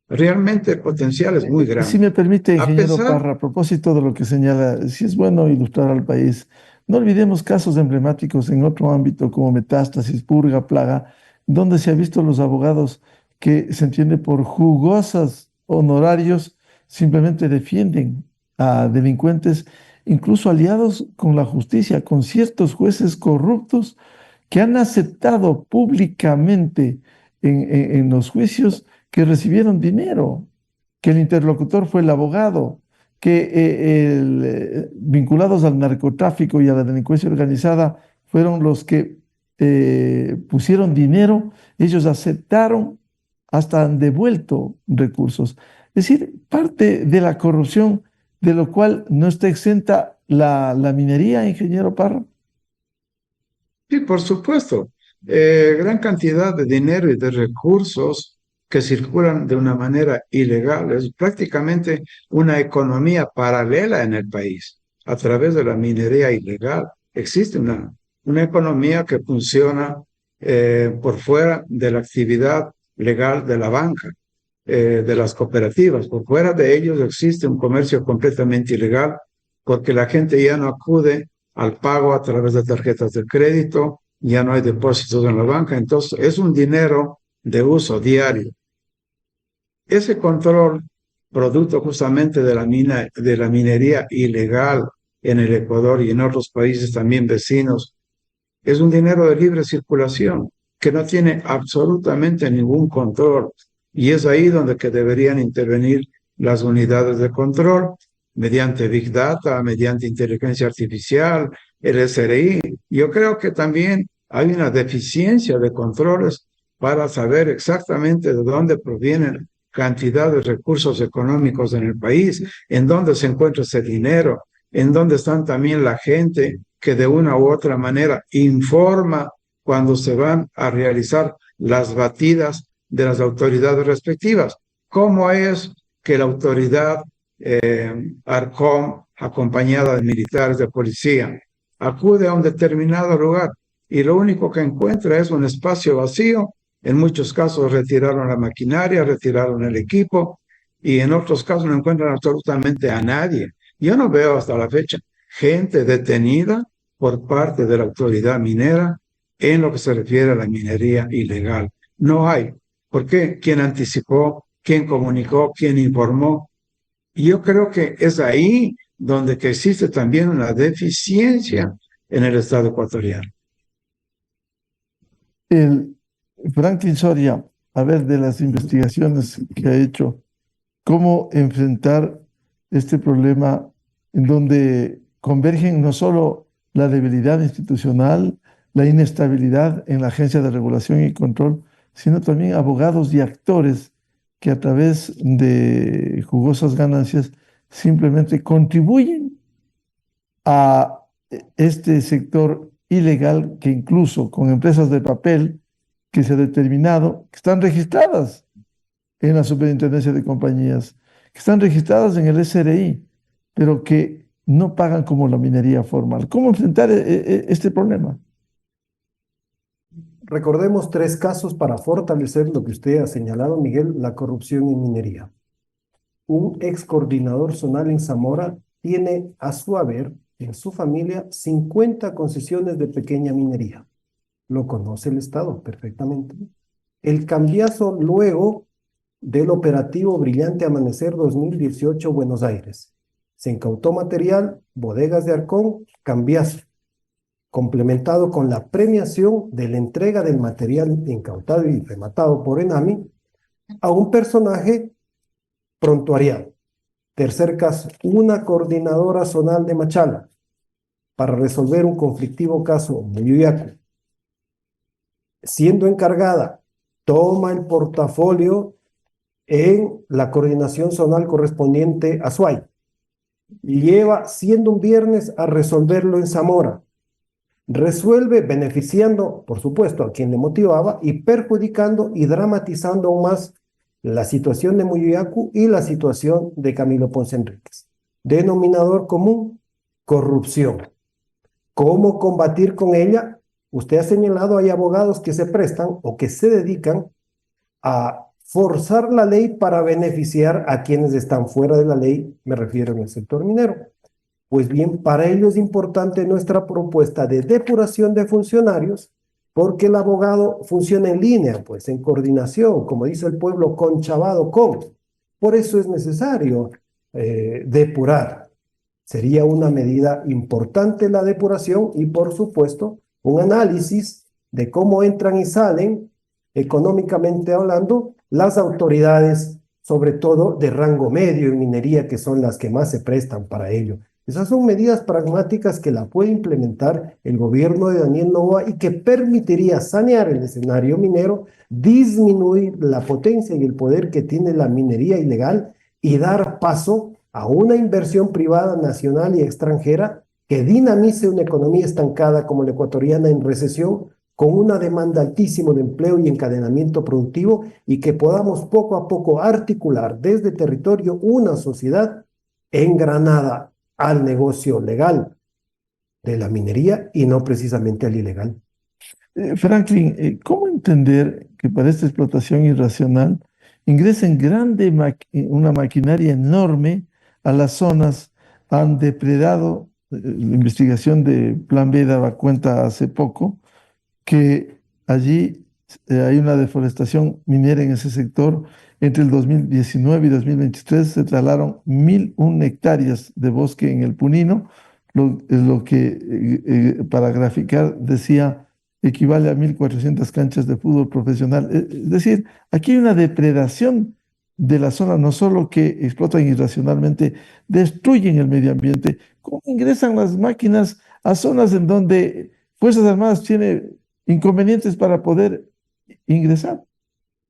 [SPEAKER 7] realmente el potencial es muy grande.
[SPEAKER 5] Si me permite, ingeniero Parra, a propósito de lo que señala, si es bueno ilustrar al país, no olvidemos casos emblemáticos en otro ámbito como Metástasis, Purga, Plaga, donde se ha visto los abogados que se entiende por jugosos honorarios simplemente defienden a delincuentes, incluso aliados con la justicia, con ciertos jueces corruptos que han aceptado públicamente en los juicios que recibieron dinero, que el interlocutor fue el abogado, que vinculados al narcotráfico y a la delincuencia organizada fueron los que pusieron dinero, ellos aceptaron, hasta han devuelto recursos. Es decir, parte de la corrupción de lo cual no está exenta la minería, ingeniero Parra.
[SPEAKER 7] Sí, por supuesto. Gran cantidad de dinero y de recursos que circulan de una manera ilegal. Es prácticamente una economía paralela en el país a través de la minería ilegal. Existe una economía que funciona por fuera de la actividad legal de la banca, de las cooperativas. Por fuera de ellos existe un comercio completamente ilegal porque la gente ya no acude al pago a través de tarjetas de crédito, ya no hay depósitos en la banca, entonces es un dinero de uso diario. Ese control, producto justamente de la minería ilegal en el Ecuador y en otros países también vecinos, es un dinero de libre circulación que no tiene absolutamente ningún control, y es ahí donde que deberían intervenir las unidades de control mediante Big Data, mediante inteligencia artificial, el SRI. Yo creo que también hay una deficiencia de controles para saber exactamente de dónde provienen cantidad de recursos económicos en el país, en dónde se encuentra ese dinero, en dónde están también la gente que de una u otra manera informa cuando se van a realizar las batidas de las autoridades respectivas. ¿Cómo es que la autoridad ARCOM, acompañada de militares de policía, acude a un determinado lugar y lo único que encuentra es un espacio vacío? En muchos casos retiraron la maquinaria, retiraron el equipo y en otros casos no encuentran absolutamente a nadie. Yo no veo hasta la fecha gente detenida por parte de la autoridad minera en lo que se refiere a la minería ilegal. No hay. ¿Por qué? ¿Quién anticipó? ¿Quién comunicó? ¿Quién informó? Y yo creo que es ahí donde que existe también una deficiencia en el Estado ecuatoriano.
[SPEAKER 5] El Franklin Soria, a ver, de las investigaciones que ha hecho, ¿cómo enfrentar este problema en donde convergen no solo la debilidad institucional, la inestabilidad en la Agencia de Regulación y Control, sino también abogados y actores que a través de jugosas ganancias simplemente contribuyen a este sector ilegal que incluso con empresas de papel que se ha determinado que están registradas en la Superintendencia de Compañías, que están registradas en el SRI, pero que no pagan como la minería formal. ¿Cómo enfrentar este problema?
[SPEAKER 8] Recordemos tres casos para fortalecer lo que usted ha señalado, Miguel, la corrupción en minería. Un ex coordinador zonal en Zamora tiene a su haber, en su familia, 50 concesiones de pequeña minería. Lo conoce el Estado perfectamente. El cambiazo luego del operativo Brillante Amanecer 2018 Buenos Aires. Se incautó material, bodegas de Arcón, cambiazo, complementado con la premiación de la entrega del material incautado y rematado por ENAMI a un personaje prontuariado. Tercer caso, una coordinadora zonal de Machala para resolver un conflictivo caso Muyuyacu. Siendo encargada, toma el portafolio en la coordinación zonal correspondiente a Suay. Lleva, siendo un viernes, a resolverlo en Zamora. Resuelve beneficiando, por supuesto, a quien le motivaba y perjudicando y dramatizando aún más la situación de Muyuyacu y la situación de Camilo Ponce Enríquez. Denominador común, corrupción. ¿Cómo combatir con ella? Usted ha señalado, hay abogados que se prestan o que se dedican a forzar la ley para beneficiar a quienes están fuera de la ley, me refiero en el sector minero. Pues bien, para ello es importante nuestra propuesta de depuración de funcionarios, porque el abogado funciona en línea, pues en coordinación, como dice el pueblo, conchavado con. Por eso es necesario depurar. Sería una medida importante la depuración y, por supuesto, un análisis de cómo entran y salen, económicamente hablando, las autoridades, sobre todo de rango medio en minería, que son las que más se prestan para ello. Esas son medidas pragmáticas que la puede implementar el gobierno de Daniel Noboa y que permitiría sanear el escenario minero, disminuir la potencia y el poder que tiene la minería ilegal y dar paso a una inversión privada nacional y extranjera que dinamice una economía estancada como la ecuatoriana en recesión, con una demanda altísima de empleo y encadenamiento productivo, y que podamos poco a poco articular desde territorio una sociedad engranada al negocio legal de la minería y no precisamente al ilegal.
[SPEAKER 5] Franklin, ¿cómo entender que para esta explotación irracional ingresen una maquinaria enorme a las zonas? Han depredado, la investigación de Plan B daba cuenta hace poco, que allí hay una deforestación minera en ese sector. Entre el 2019 y 2023 se talaron 1.001 hectáreas de bosque en el Punino, lo que para graficar decía equivale a 1.400 canchas de fútbol profesional. Es decir, aquí hay una depredación de la zona, no solo que explotan irracionalmente, destruyen el medio ambiente. ¿Cómo ingresan las máquinas a zonas en donde Fuerzas Armadas tiene inconvenientes para poder ingresar?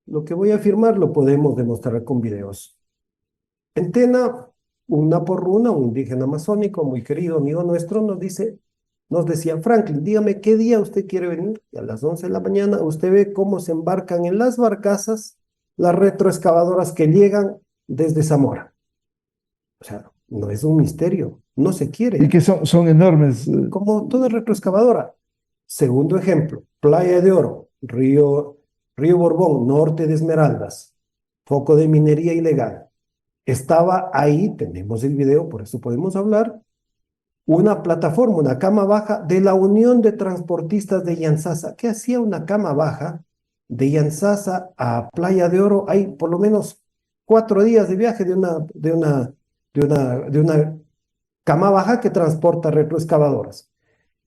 [SPEAKER 8] Lo que voy a afirmar lo podemos demostrar con videos. En Tena, un naporruna, un indígena amazónico, muy querido amigo nuestro, nos decía, Franklin, dígame qué día usted quiere venir. Y a las 11 de la mañana usted ve cómo se embarcan en las barcazas las retroexcavadoras que llegan desde Zamora. O sea, no es un misterio, no se quiere.
[SPEAKER 5] Y que son enormes.
[SPEAKER 8] Como toda retroexcavadora. Segundo ejemplo, Playa de Oro, Río Borbón, norte de Esmeraldas, foco de minería ilegal. estaba ahí, tenemos el video, por eso podemos hablar, una plataforma, una cama baja de la Unión de Transportistas de Yantzaza. ¿Qué hacía una cama baja de Yantzaza a Playa de Oro? Hay por lo menos 4 días de viaje de una cama baja que transporta retroexcavadoras.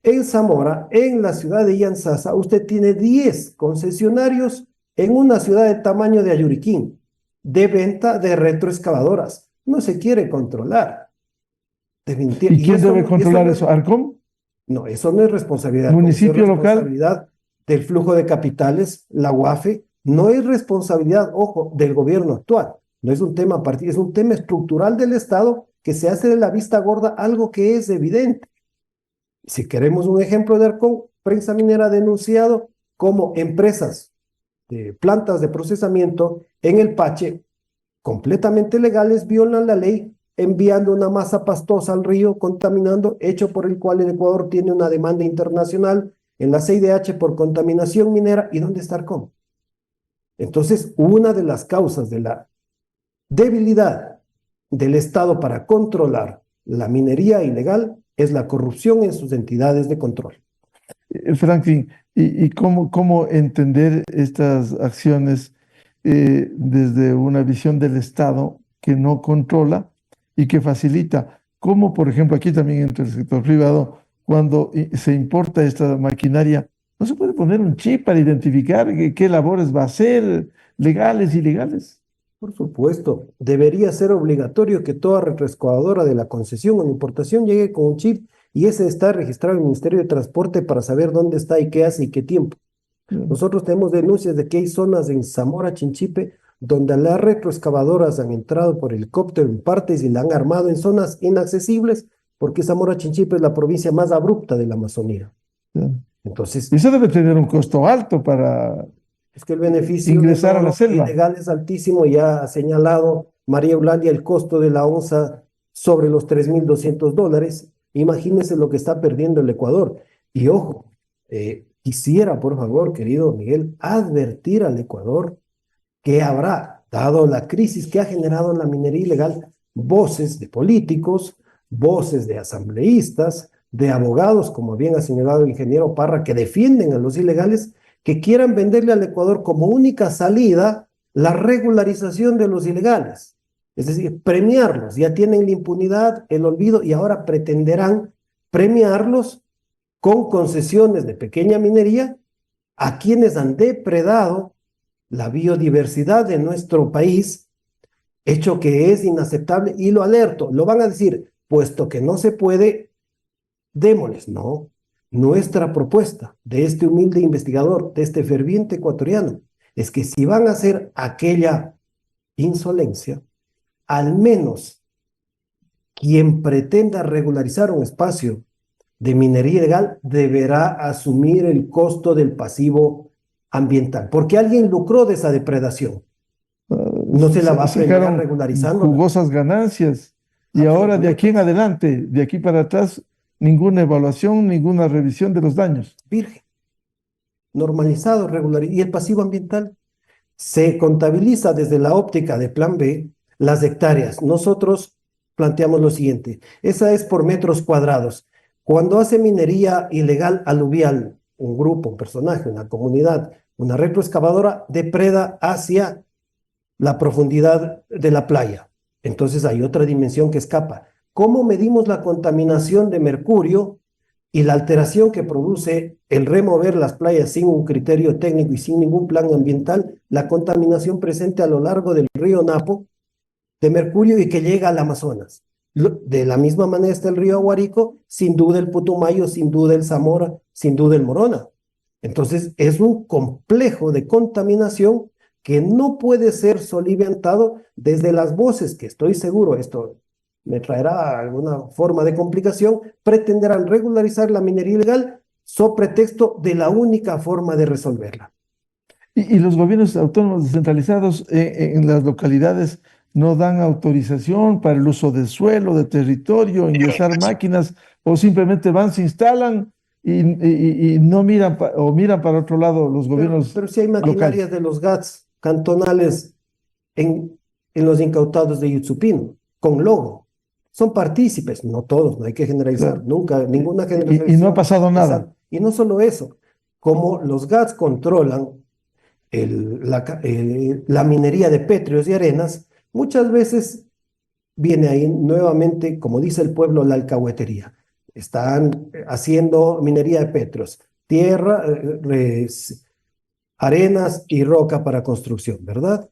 [SPEAKER 8] En Zamora, en la ciudad de Yantzaza, usted tiene 10 concesionarios en una ciudad de tamaño de Ayuriquín, de venta de retroexcavadoras. No se quiere controlar.
[SPEAKER 5] ¿Y quién debe controlar eso? ¿Arcom?
[SPEAKER 8] No, eso no es responsabilidad.
[SPEAKER 5] ¿Municipio
[SPEAKER 8] es
[SPEAKER 5] local?
[SPEAKER 8] responsabilidad del flujo de capitales, la UAFE. No es responsabilidad, ojo, del gobierno actual. No es un tema partido, es un tema estructural del Estado que se hace de la vista gorda algo que es evidente. Si queremos un ejemplo de Arcom, Prensa Minera ha denunciado cómo empresas de plantas de procesamiento en el Pache, completamente legales, violan la ley enviando una masa pastosa al río, contaminando, hecho por el cual el Ecuador tiene una demanda internacional en la CIDH por contaminación minera. ¿Y dónde está Arcom? Entonces, una de las causas de la debilidad del Estado para controlar la minería ilegal es la corrupción en sus entidades de control.
[SPEAKER 5] Franklin, ¿y cómo entender estas acciones desde una visión del Estado que no controla y que facilita? Como, por ejemplo, aquí también entre el sector privado, cuando se importa esta maquinaria, no se puede poner un chip para identificar qué labores va a hacer, legales, ilegales.
[SPEAKER 8] Por supuesto, debería ser obligatorio que toda retroexcavadora de la concesión o importación llegue con un chip y ese está registrado en el Ministerio de Transporte para saber dónde está y qué hace y qué tiempo. Nosotros tenemos denuncias de que hay zonas en Zamora, Chinchipe, donde las retroexcavadoras han entrado por helicóptero en partes y la han armado en zonas inaccesibles porque Zamora, Chinchipe es la provincia más abrupta de la Amazonía. Entonces,
[SPEAKER 5] eso debe tener un costo alto para
[SPEAKER 8] es que el beneficio
[SPEAKER 5] ingresar a la selva
[SPEAKER 8] ilegal es altísimo. Ya ha señalado María Eulalia el costo de la onza sobre los $3,200. Imagínense lo que está perdiendo el Ecuador. Y ojo, quisiera, por favor, querido Miguel, advertir al Ecuador que habrá, dado la crisis que ha generado en la minería ilegal, voces de políticos, voces de asambleístas, de abogados, como bien ha señalado el ingeniero Parra, que defienden a los ilegales, que quieran venderle al Ecuador como única salida la regularización de los ilegales. Es decir, premiarlos. Ya tienen la impunidad, el olvido, y ahora pretenderán premiarlos con concesiones de pequeña minería a quienes han depredado la biodiversidad de nuestro país, hecho que es inaceptable, y lo alerto, lo van a decir, puesto que no se puede, démosles. No, nuestra propuesta de este humilde investigador, de este ferviente ecuatoriano, es que si van a hacer aquella insolencia, al menos quien pretenda regularizar un espacio de minería ilegal deberá asumir el costo del pasivo ambiental, porque alguien lucró de esa depredación. No se la va a premiar regularizando.
[SPEAKER 5] Jugosas ganancias. Y ahora de aquí en adelante, de aquí para atrás, ninguna evaluación, ninguna revisión de los daños.
[SPEAKER 8] Virgen. Normalizado, regular. Y el pasivo ambiental se contabiliza desde la óptica de Plan B las hectáreas. Nosotros planteamos lo siguiente, esa es por metros cuadrados. Cuando hace minería ilegal aluvial, un grupo, un personaje, una comunidad, una retroexcavadora depreda hacia la profundidad de la playa. Entonces hay otra dimensión que escapa. ¿Cómo medimos la contaminación de mercurio y la alteración que produce el remover las playas sin un criterio técnico y sin ningún plan ambiental? La contaminación presente a lo largo del río Napo de mercurio y que llega al Amazonas. De la misma manera está el río Aguarico, sin duda el Putumayo, sin duda el Zamora, sin duda el Morona. Entonces es un complejo de contaminación que no puede ser soliviantado desde las voces, que estoy seguro, esto me traerá alguna forma de complicación, pretenderán regularizar la minería ilegal sobre pretexto de la única forma de resolverla.
[SPEAKER 5] Y los gobiernos autónomos descentralizados en las localidades no dan autorización para el uso del suelo, de territorio, ingresar máquinas, o simplemente van, se instalan y no miran, o miran para otro lado los gobiernos
[SPEAKER 8] pero si hay maquinarias
[SPEAKER 5] locales.
[SPEAKER 8] de los GATS cantonales en en los incautados de Yutsupino, con logo. Son partícipes, no todos, no hay que generalizar,
[SPEAKER 5] Claro.
[SPEAKER 8] nunca, ninguna
[SPEAKER 5] Y
[SPEAKER 8] generalización.
[SPEAKER 5] no ha pasado nada.
[SPEAKER 8] Exacto. Y no solo eso, como los GATS controlan la minería de pétreos y arenas, muchas veces viene ahí nuevamente, como dice el pueblo, la alcahuetería. Están haciendo minería de pétreos, tierra, arenas y roca para construcción, ¿verdad?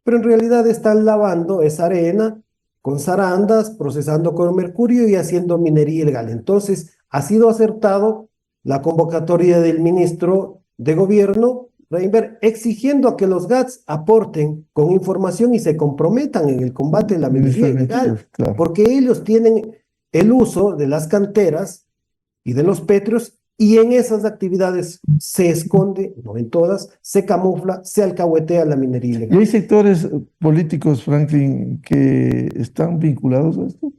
[SPEAKER 8] Pero en realidad están lavando esa arena con zarandas, procesando con mercurio y haciendo minería ilegal. Entonces, ha sido acertado la convocatoria del ministro de Gobierno, Reinberg, exigiendo a que los GATS aporten con información y se comprometan en el combate de la
[SPEAKER 5] Ministro
[SPEAKER 8] minería
[SPEAKER 5] del
[SPEAKER 8] ilegal,
[SPEAKER 5] Interior, claro.
[SPEAKER 8] porque ellos tienen el uso de las canteras y de los pétreos, y en esas actividades se esconde, no en todas, se camufla, se alcahuetea la minería
[SPEAKER 5] ¿Y
[SPEAKER 8] ilegal.
[SPEAKER 5] hay sectores políticos, Franklin, que están vinculados a esto?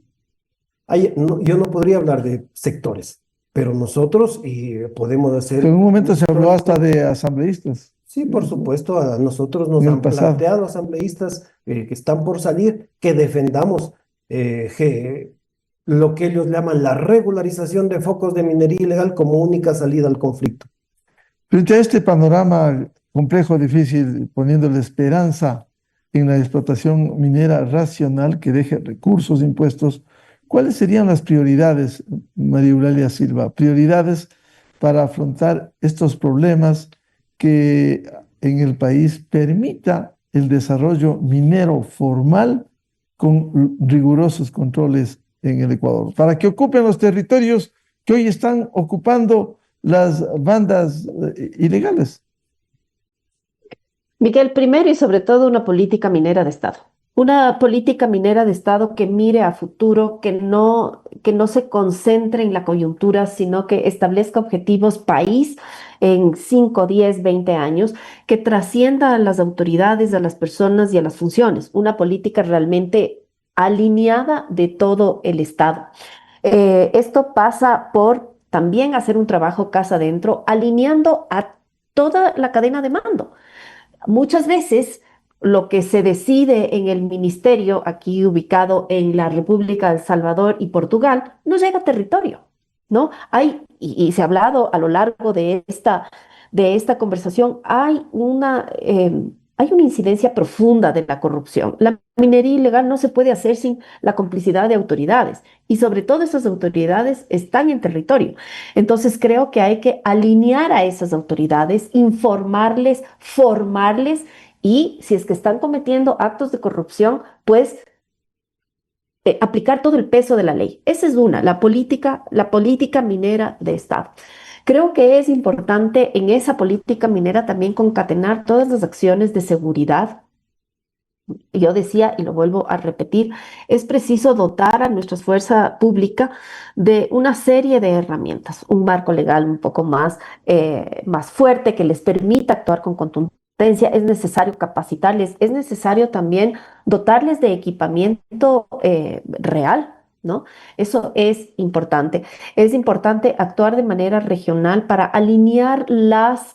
[SPEAKER 8] Yo no podría hablar de sectores, pero nosotros podemos hacer...
[SPEAKER 5] En un momento se habló hasta de asambleístas
[SPEAKER 8] Sí, por supuesto, a nosotros nos
[SPEAKER 5] en el
[SPEAKER 8] han
[SPEAKER 5] pasado.
[SPEAKER 8] planteado asambleístas que están por salir, que defendamos lo que ellos llaman la regularización de focos de minería ilegal como única salida al conflicto.
[SPEAKER 5] Frente a este panorama complejo, difícil, poniendo la esperanza en la explotación minera racional que deje recursos, impuestos, ¿cuáles serían las prioridades, María Eulalia Silva? Prioridades para afrontar estos problemas que en el país permita el desarrollo minero formal con rigurosos controles en el Ecuador, para que ocupen los territorios que hoy están ocupando las bandas ilegales.
[SPEAKER 6] Miguel, primero y sobre todo una política minera de Estado. Una política minera de Estado que mire a futuro, que no se concentre en la coyuntura, sino que establezca objetivos país en 5, 10, 20 años, que trascienda a las autoridades, a las personas y a las funciones. Una política realmente alineada de todo el Estado. Esto pasa por también hacer un trabajo casa adentro, alineando a toda la cadena de mando. Muchas veces lo que se decide en el ministerio, aquí ubicado en la República de El Salvador y Portugal, no llega a territorio, ¿no? Y se ha hablado a lo largo de esta conversación, hay una incidencia profunda de la corrupción. La minería ilegal no se puede hacer sin la complicidad de autoridades y sobre todo esas autoridades están en territorio. Entonces creo que hay que alinear a esas autoridades, informarles, formarles y si es que están cometiendo actos de corrupción, pues aplicar todo el peso de la ley. Esa es la política minera de Estado. Creo que es importante en esa política minera también concatenar todas las acciones de seguridad. Yo decía, y lo vuelvo a repetir, es preciso dotar a nuestra fuerza pública de una serie de herramientas, un marco legal un poco más fuerte que les permita actuar con contundencia. Es necesario capacitarles, es necesario también dotarles de equipamiento real, ¿no? Eso es importante. Es importante actuar de manera regional para alinear las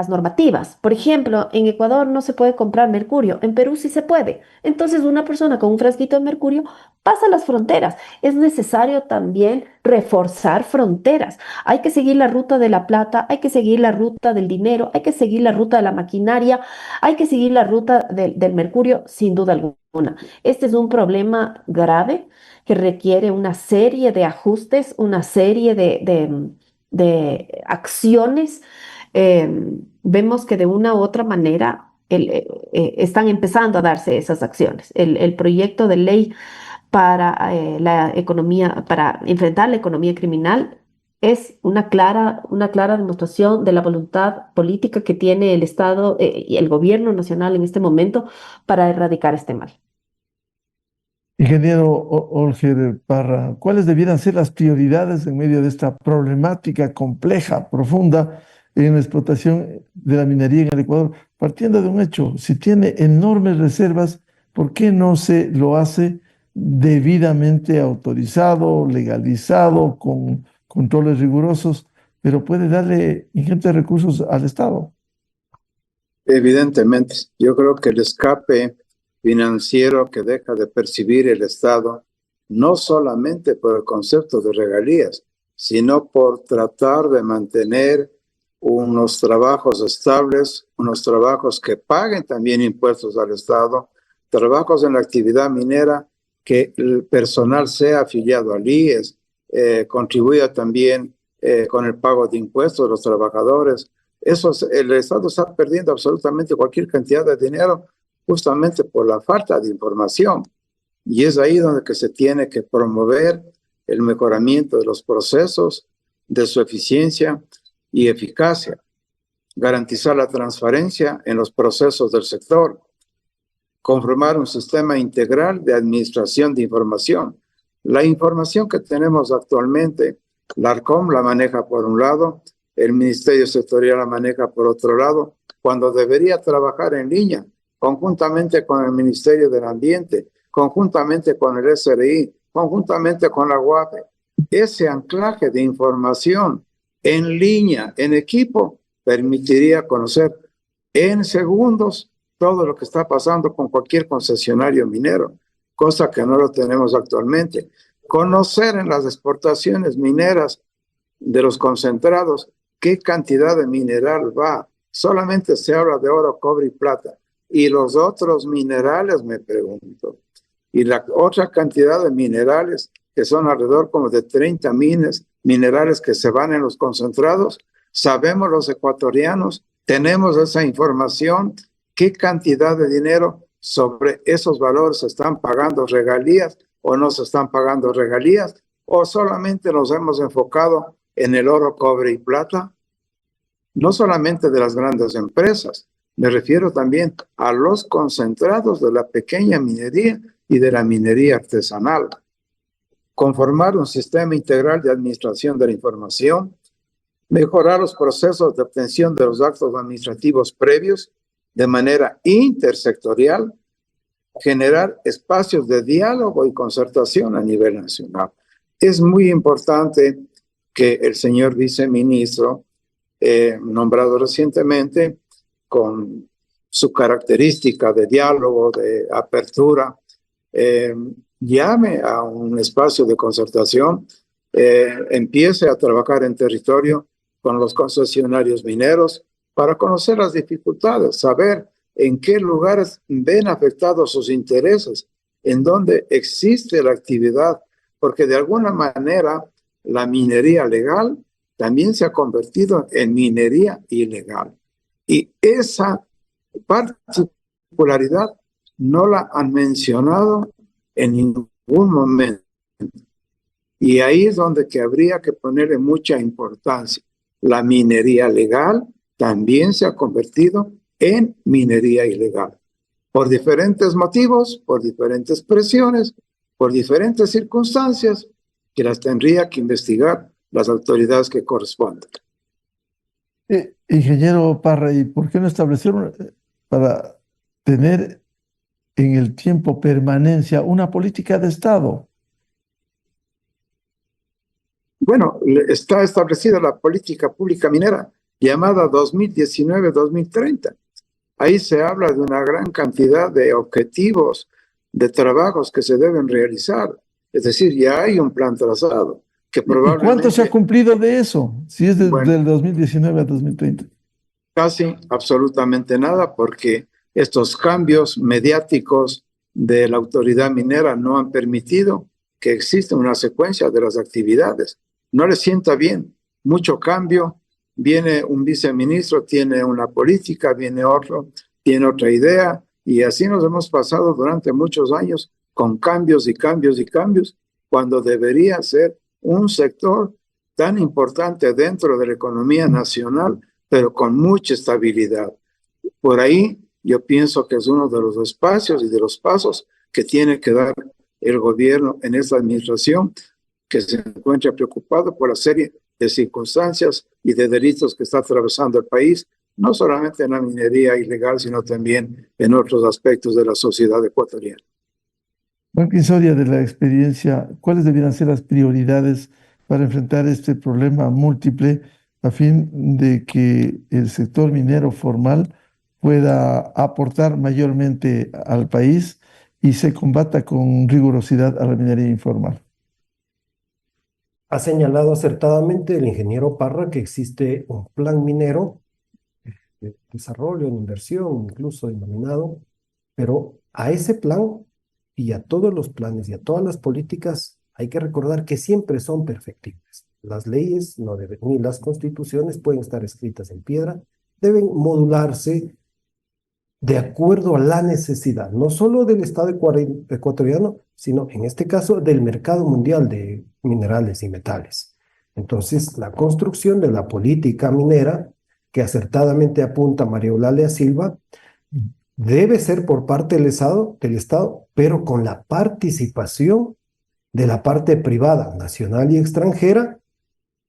[SPEAKER 6] normativas. Por ejemplo, en Ecuador no se puede comprar mercurio, en Perú sí se puede. Entonces, una persona con un frasquito de mercurio pasa las fronteras. Es necesario también reforzar fronteras. Hay que seguir la ruta de la plata, hay que seguir la ruta del dinero, hay que seguir la ruta de la maquinaria, hay que seguir la ruta del mercurio, sin duda alguna. Este es un problema grave que requiere una serie de ajustes, una serie de acciones. Vemos que de una u otra manera están empezando a darse esas acciones. El proyecto de ley para la economía, para enfrentar la economía criminal es una clara demostración de la voluntad política que tiene el Estado y el gobierno nacional en este momento para erradicar este mal.
[SPEAKER 5] Ingeniero Olger Parra, ¿cuáles debieran ser las prioridades en medio de esta problemática compleja, profunda en la explotación de la minería en el Ecuador? Partiendo de un hecho, si tiene enormes reservas, ¿por qué no se lo hace debidamente autorizado, legalizado, con controles rigurosos, pero puede darle ingentes recursos al Estado?
[SPEAKER 7] Evidentemente, yo creo que el escape financiero que deja de percibir el Estado, no solamente por el concepto de regalías, sino por tratar de mantener unos trabajos estables, unos trabajos que paguen también impuestos al Estado, trabajos en la actividad minera, que el personal sea afiliado al IES, contribuya también con el pago de impuestos de los trabajadores. El Estado está perdiendo absolutamente cualquier cantidad de dinero justamente por la falta de información. Y es ahí donde que se tiene que promover el mejoramiento de los procesos, de su eficiencia y eficacia, garantizar la transparencia en los procesos del sector, conformar un sistema integral de administración de información. La información que tenemos actualmente, la ARCOM la maneja por un lado, el Ministerio Sectorial la maneja por otro lado, cuando debería trabajar en línea, conjuntamente con el Ministerio del Ambiente, conjuntamente con el SRI, conjuntamente con la UAPE. Ese anclaje de información en línea, en equipo, permitiría conocer en segundos todo lo que está pasando con cualquier concesionario minero, cosa que no lo tenemos actualmente. Conocer en las exportaciones mineras de los concentrados qué cantidad de mineral va. Solamente se habla de oro, cobre y plata. Y los otros minerales, me pregunto. Y la otra cantidad de minerales, que son alrededor como de 30 minerales que se van en los concentrados, sabemos los ecuatorianos, tenemos esa información, qué cantidad de dinero sobre esos valores se están pagando regalías o no se están pagando regalías, o solamente nos hemos enfocado en el oro, cobre y plata. No solamente de las grandes empresas, me refiero también a los concentrados de la pequeña minería y de la minería artesanal. Conformar un sistema integral de administración de la información, mejorar los procesos de obtención de los actos administrativos previos de manera intersectorial, generar espacios de diálogo y concertación a nivel nacional. Es muy importante que el señor viceministro, nombrado recientemente, con su característica de diálogo, de apertura, llame a un espacio de concertación, empiece a trabajar en territorio con los concesionarios mineros para conocer las dificultades, saber en qué lugares ven afectados sus intereses, en dónde existe la actividad, porque de alguna manera la minería legal también se ha convertido en minería ilegal. Y esa particularidad no la han mencionado en ningún momento. Y ahí es donde que habría que ponerle mucha importancia. La minería legal también se ha convertido en minería ilegal. Por diferentes motivos, por diferentes presiones, por diferentes circunstancias, que las tendría que investigar las autoridades que corresponden.
[SPEAKER 5] Ingeniero Parra, ¿y por qué no establecieron para tener en el tiempo permanencia una política de Estado?
[SPEAKER 7] Bueno, está establecida la política pública minera llamada 2019-2030. Ahí se habla de una gran cantidad de objetivos, de trabajos que se deben realizar. Es decir, ya hay un plan trazado que probablemente...
[SPEAKER 5] ¿Y cuánto se ha cumplido de eso? Si es del 2019 a 2030.
[SPEAKER 7] Casi absolutamente nada, porque estos cambios mediáticos de la autoridad minera no han permitido que exista una secuencia de las actividades. No les sienta bien, mucho cambio, viene un viceministro, tiene una política, viene otro, tiene otra idea, y así nos hemos pasado durante muchos años con cambios y cambios y cambios, cuando debería ser un sector tan importante dentro de la economía nacional, pero con mucha estabilidad. Por ahí yo pienso que es uno de los espacios y de los pasos que tiene que dar el gobierno en esta administración, que se encuentra preocupado por la serie de circunstancias y de delitos que está atravesando el país, no solamente en la minería ilegal, sino también en otros aspectos de la sociedad ecuatoriana.
[SPEAKER 5] Franklin Soria, de la experiencia, ¿cuáles debieran ser las prioridades para enfrentar este problema múltiple a fin de que el sector minero formal pueda aportar mayormente al país y se combata con rigurosidad a la minería informal.
[SPEAKER 8] Ha señalado acertadamente el ingeniero Parra que existe un plan minero de desarrollo, en inversión, incluso denominado, pero a ese plan y a todos los planes y a todas las políticas hay que recordar que siempre son perfectibles. Las leyes no deben, ni las constituciones pueden estar escritas en piedra, deben modularse de acuerdo a la necesidad, no solo del Estado ecuatoriano, sino en este caso del mercado mundial de minerales y metales. Entonces, la construcción de la política minera, que acertadamente apunta María Eulalia Silva, debe ser por parte del Estado, pero con la participación de la parte privada, nacional y extranjera,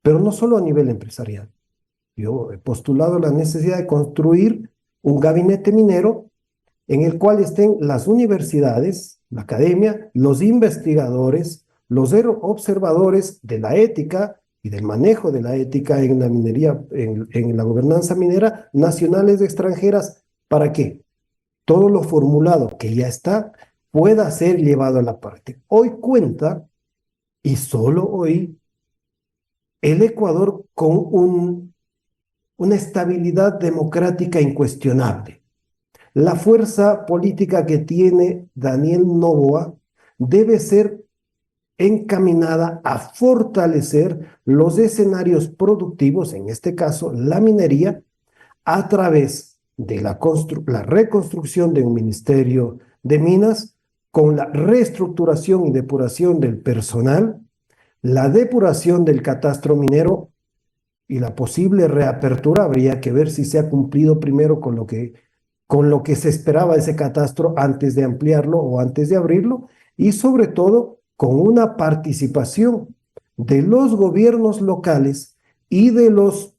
[SPEAKER 8] pero no solo a nivel empresarial. Yo he postulado la necesidad de construir un gabinete minero en el cual estén las universidades, la academia, los investigadores, los observadores de la ética y del manejo de la ética en la minería, en la gobernanza minera, nacionales y extranjeras. ¿Para qué? Todo lo formulado que ya está pueda ser llevado a la parte. Hoy cuenta, y solo hoy, el Ecuador con una estabilidad democrática incuestionable. La fuerza política que tiene Daniel Noboa debe ser encaminada a fortalecer los escenarios productivos, en este caso la minería, a través de la reconstrucción de un ministerio de minas, con la reestructuración y depuración del personal, la depuración del catastro minero y la posible reapertura. Habría que ver si se ha cumplido primero con lo que se esperaba de ese catastro antes de ampliarlo o antes de abrirlo, y sobre todo con una participación de los gobiernos locales y de los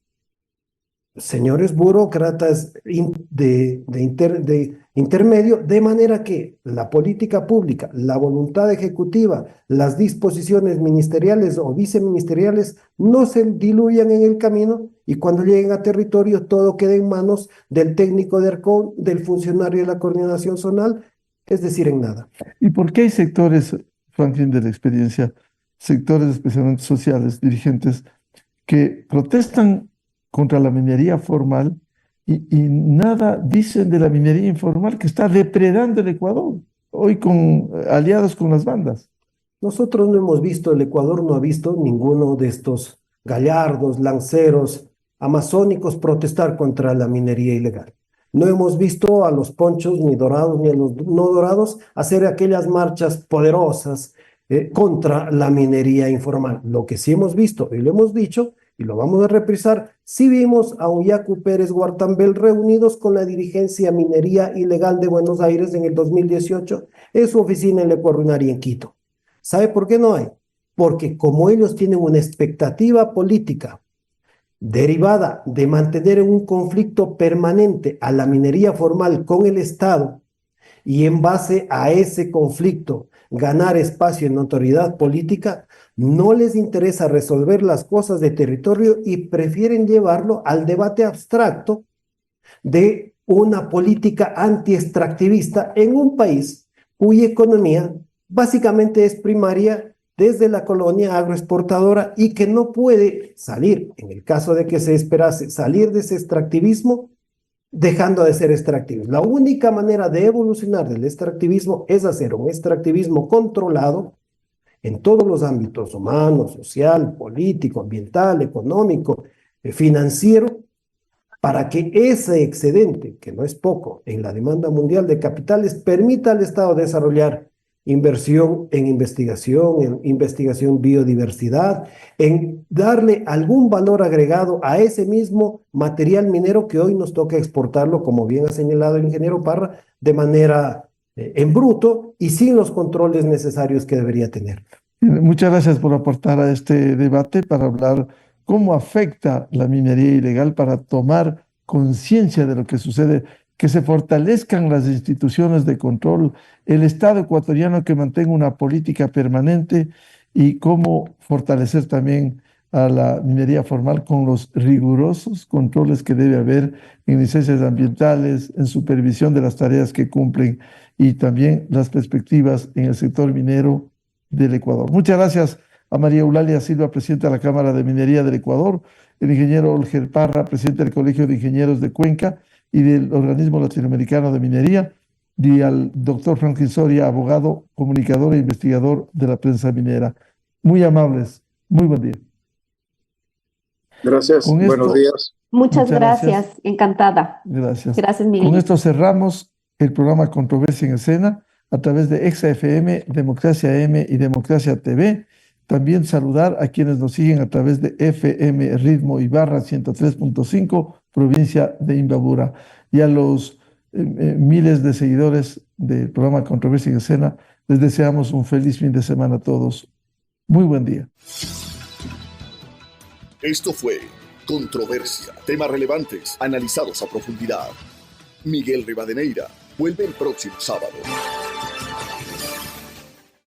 [SPEAKER 8] señores burócratas de intermedio, de manera que la política pública, la voluntad ejecutiva, las disposiciones ministeriales o viceministeriales no se diluyan en el camino y cuando lleguen a territorio todo quede en manos del técnico de ARCON, del funcionario de la coordinación zonal, es decir, en nada.
[SPEAKER 5] ¿Y por qué hay sectores, Franklin, de la experiencia, sectores especialmente sociales, dirigentes, que protestan contra la minería formal y nada dicen de la minería informal que está depredando el Ecuador, hoy aliados con las bandas?
[SPEAKER 8] Nosotros no hemos visto, el Ecuador no ha visto ninguno de estos gallardos, lanceros, amazónicos protestar contra la minería ilegal. No hemos visto a los ponchos, ni dorados, ni a los no dorados, hacer aquellas marchas poderosas contra la minería informal. Lo que sí hemos visto, y lo hemos dicho, y lo vamos a reprisar, sí vimos a Yacu Pérez Guartambel reunidos con la dirigencia minería ilegal de Buenos Aires en el 2018 en su oficina en la Ecuarunaria en Quito. ¿Sabe por qué no hay? Porque como ellos tienen una expectativa política derivada de mantener en un conflicto permanente a la minería formal con el Estado y en base a ese conflicto ganar espacio en autoridad política, no les interesa resolver las cosas de territorio y prefieren llevarlo al debate abstracto de una política anti-extractivista en un país cuya economía básicamente es primaria desde la colonia agroexportadora y que no puede salir, en el caso de que se esperase salir de ese extractivismo, dejando de ser extractivismo. La única manera de evolucionar del extractivismo es hacer un extractivismo controlado en todos los ámbitos, humano, social, político, ambiental, económico, financiero, para que ese excedente, que no es poco, en la demanda mundial de capitales, permita al Estado desarrollar inversión en investigación biodiversidad, en darle algún valor agregado a ese mismo material minero que hoy nos toca exportarlo, como bien ha señalado el ingeniero Parra, de manera en bruto y sin los controles necesarios que debería tener.
[SPEAKER 5] Muchas gracias por aportar a este debate para hablar cómo afecta la minería ilegal, para tomar conciencia de lo que sucede, que se fortalezcan las instituciones de control, el Estado ecuatoriano que mantenga una política permanente y cómo fortalecer también a la minería formal con los rigurosos controles que debe haber en licencias ambientales, en supervisión de las tareas que cumplen y también las perspectivas en el sector minero del Ecuador. Muchas gracias a María Eulalia Silva, presidenta de la Cámara de Minería del Ecuador, el ingeniero Olger Parra, presidente del Colegio de Ingenieros de Cuenca y del Organismo Latinoamericano de Minería, y al doctor Franklin Soria, abogado, comunicador e investigador de la prensa minera. Muy amables. Muy buen día.
[SPEAKER 3] Gracias,
[SPEAKER 5] Con
[SPEAKER 3] buenos
[SPEAKER 5] esto-
[SPEAKER 3] días.
[SPEAKER 6] Muchas
[SPEAKER 5] Muchas gracias.
[SPEAKER 6] gracias, encantada.
[SPEAKER 5] Gracias.
[SPEAKER 6] Gracias,
[SPEAKER 5] Con
[SPEAKER 6] Miguel.
[SPEAKER 5] esto cerramos el programa Controversia en Escena a través de EXA-FM, Democracia M y Democracia TV. También saludar a quienes nos siguen a través de FM Ritmo Ibarra 103.5, provincia de Imbabura. Y a los miles de seguidores del programa Controversia en Escena, les deseamos un feliz fin de semana a todos. Muy buen día.
[SPEAKER 1] Esto fue Controversia. Temas relevantes, analizados a profundidad. Miguel Rivadeneira vuelve el próximo sábado.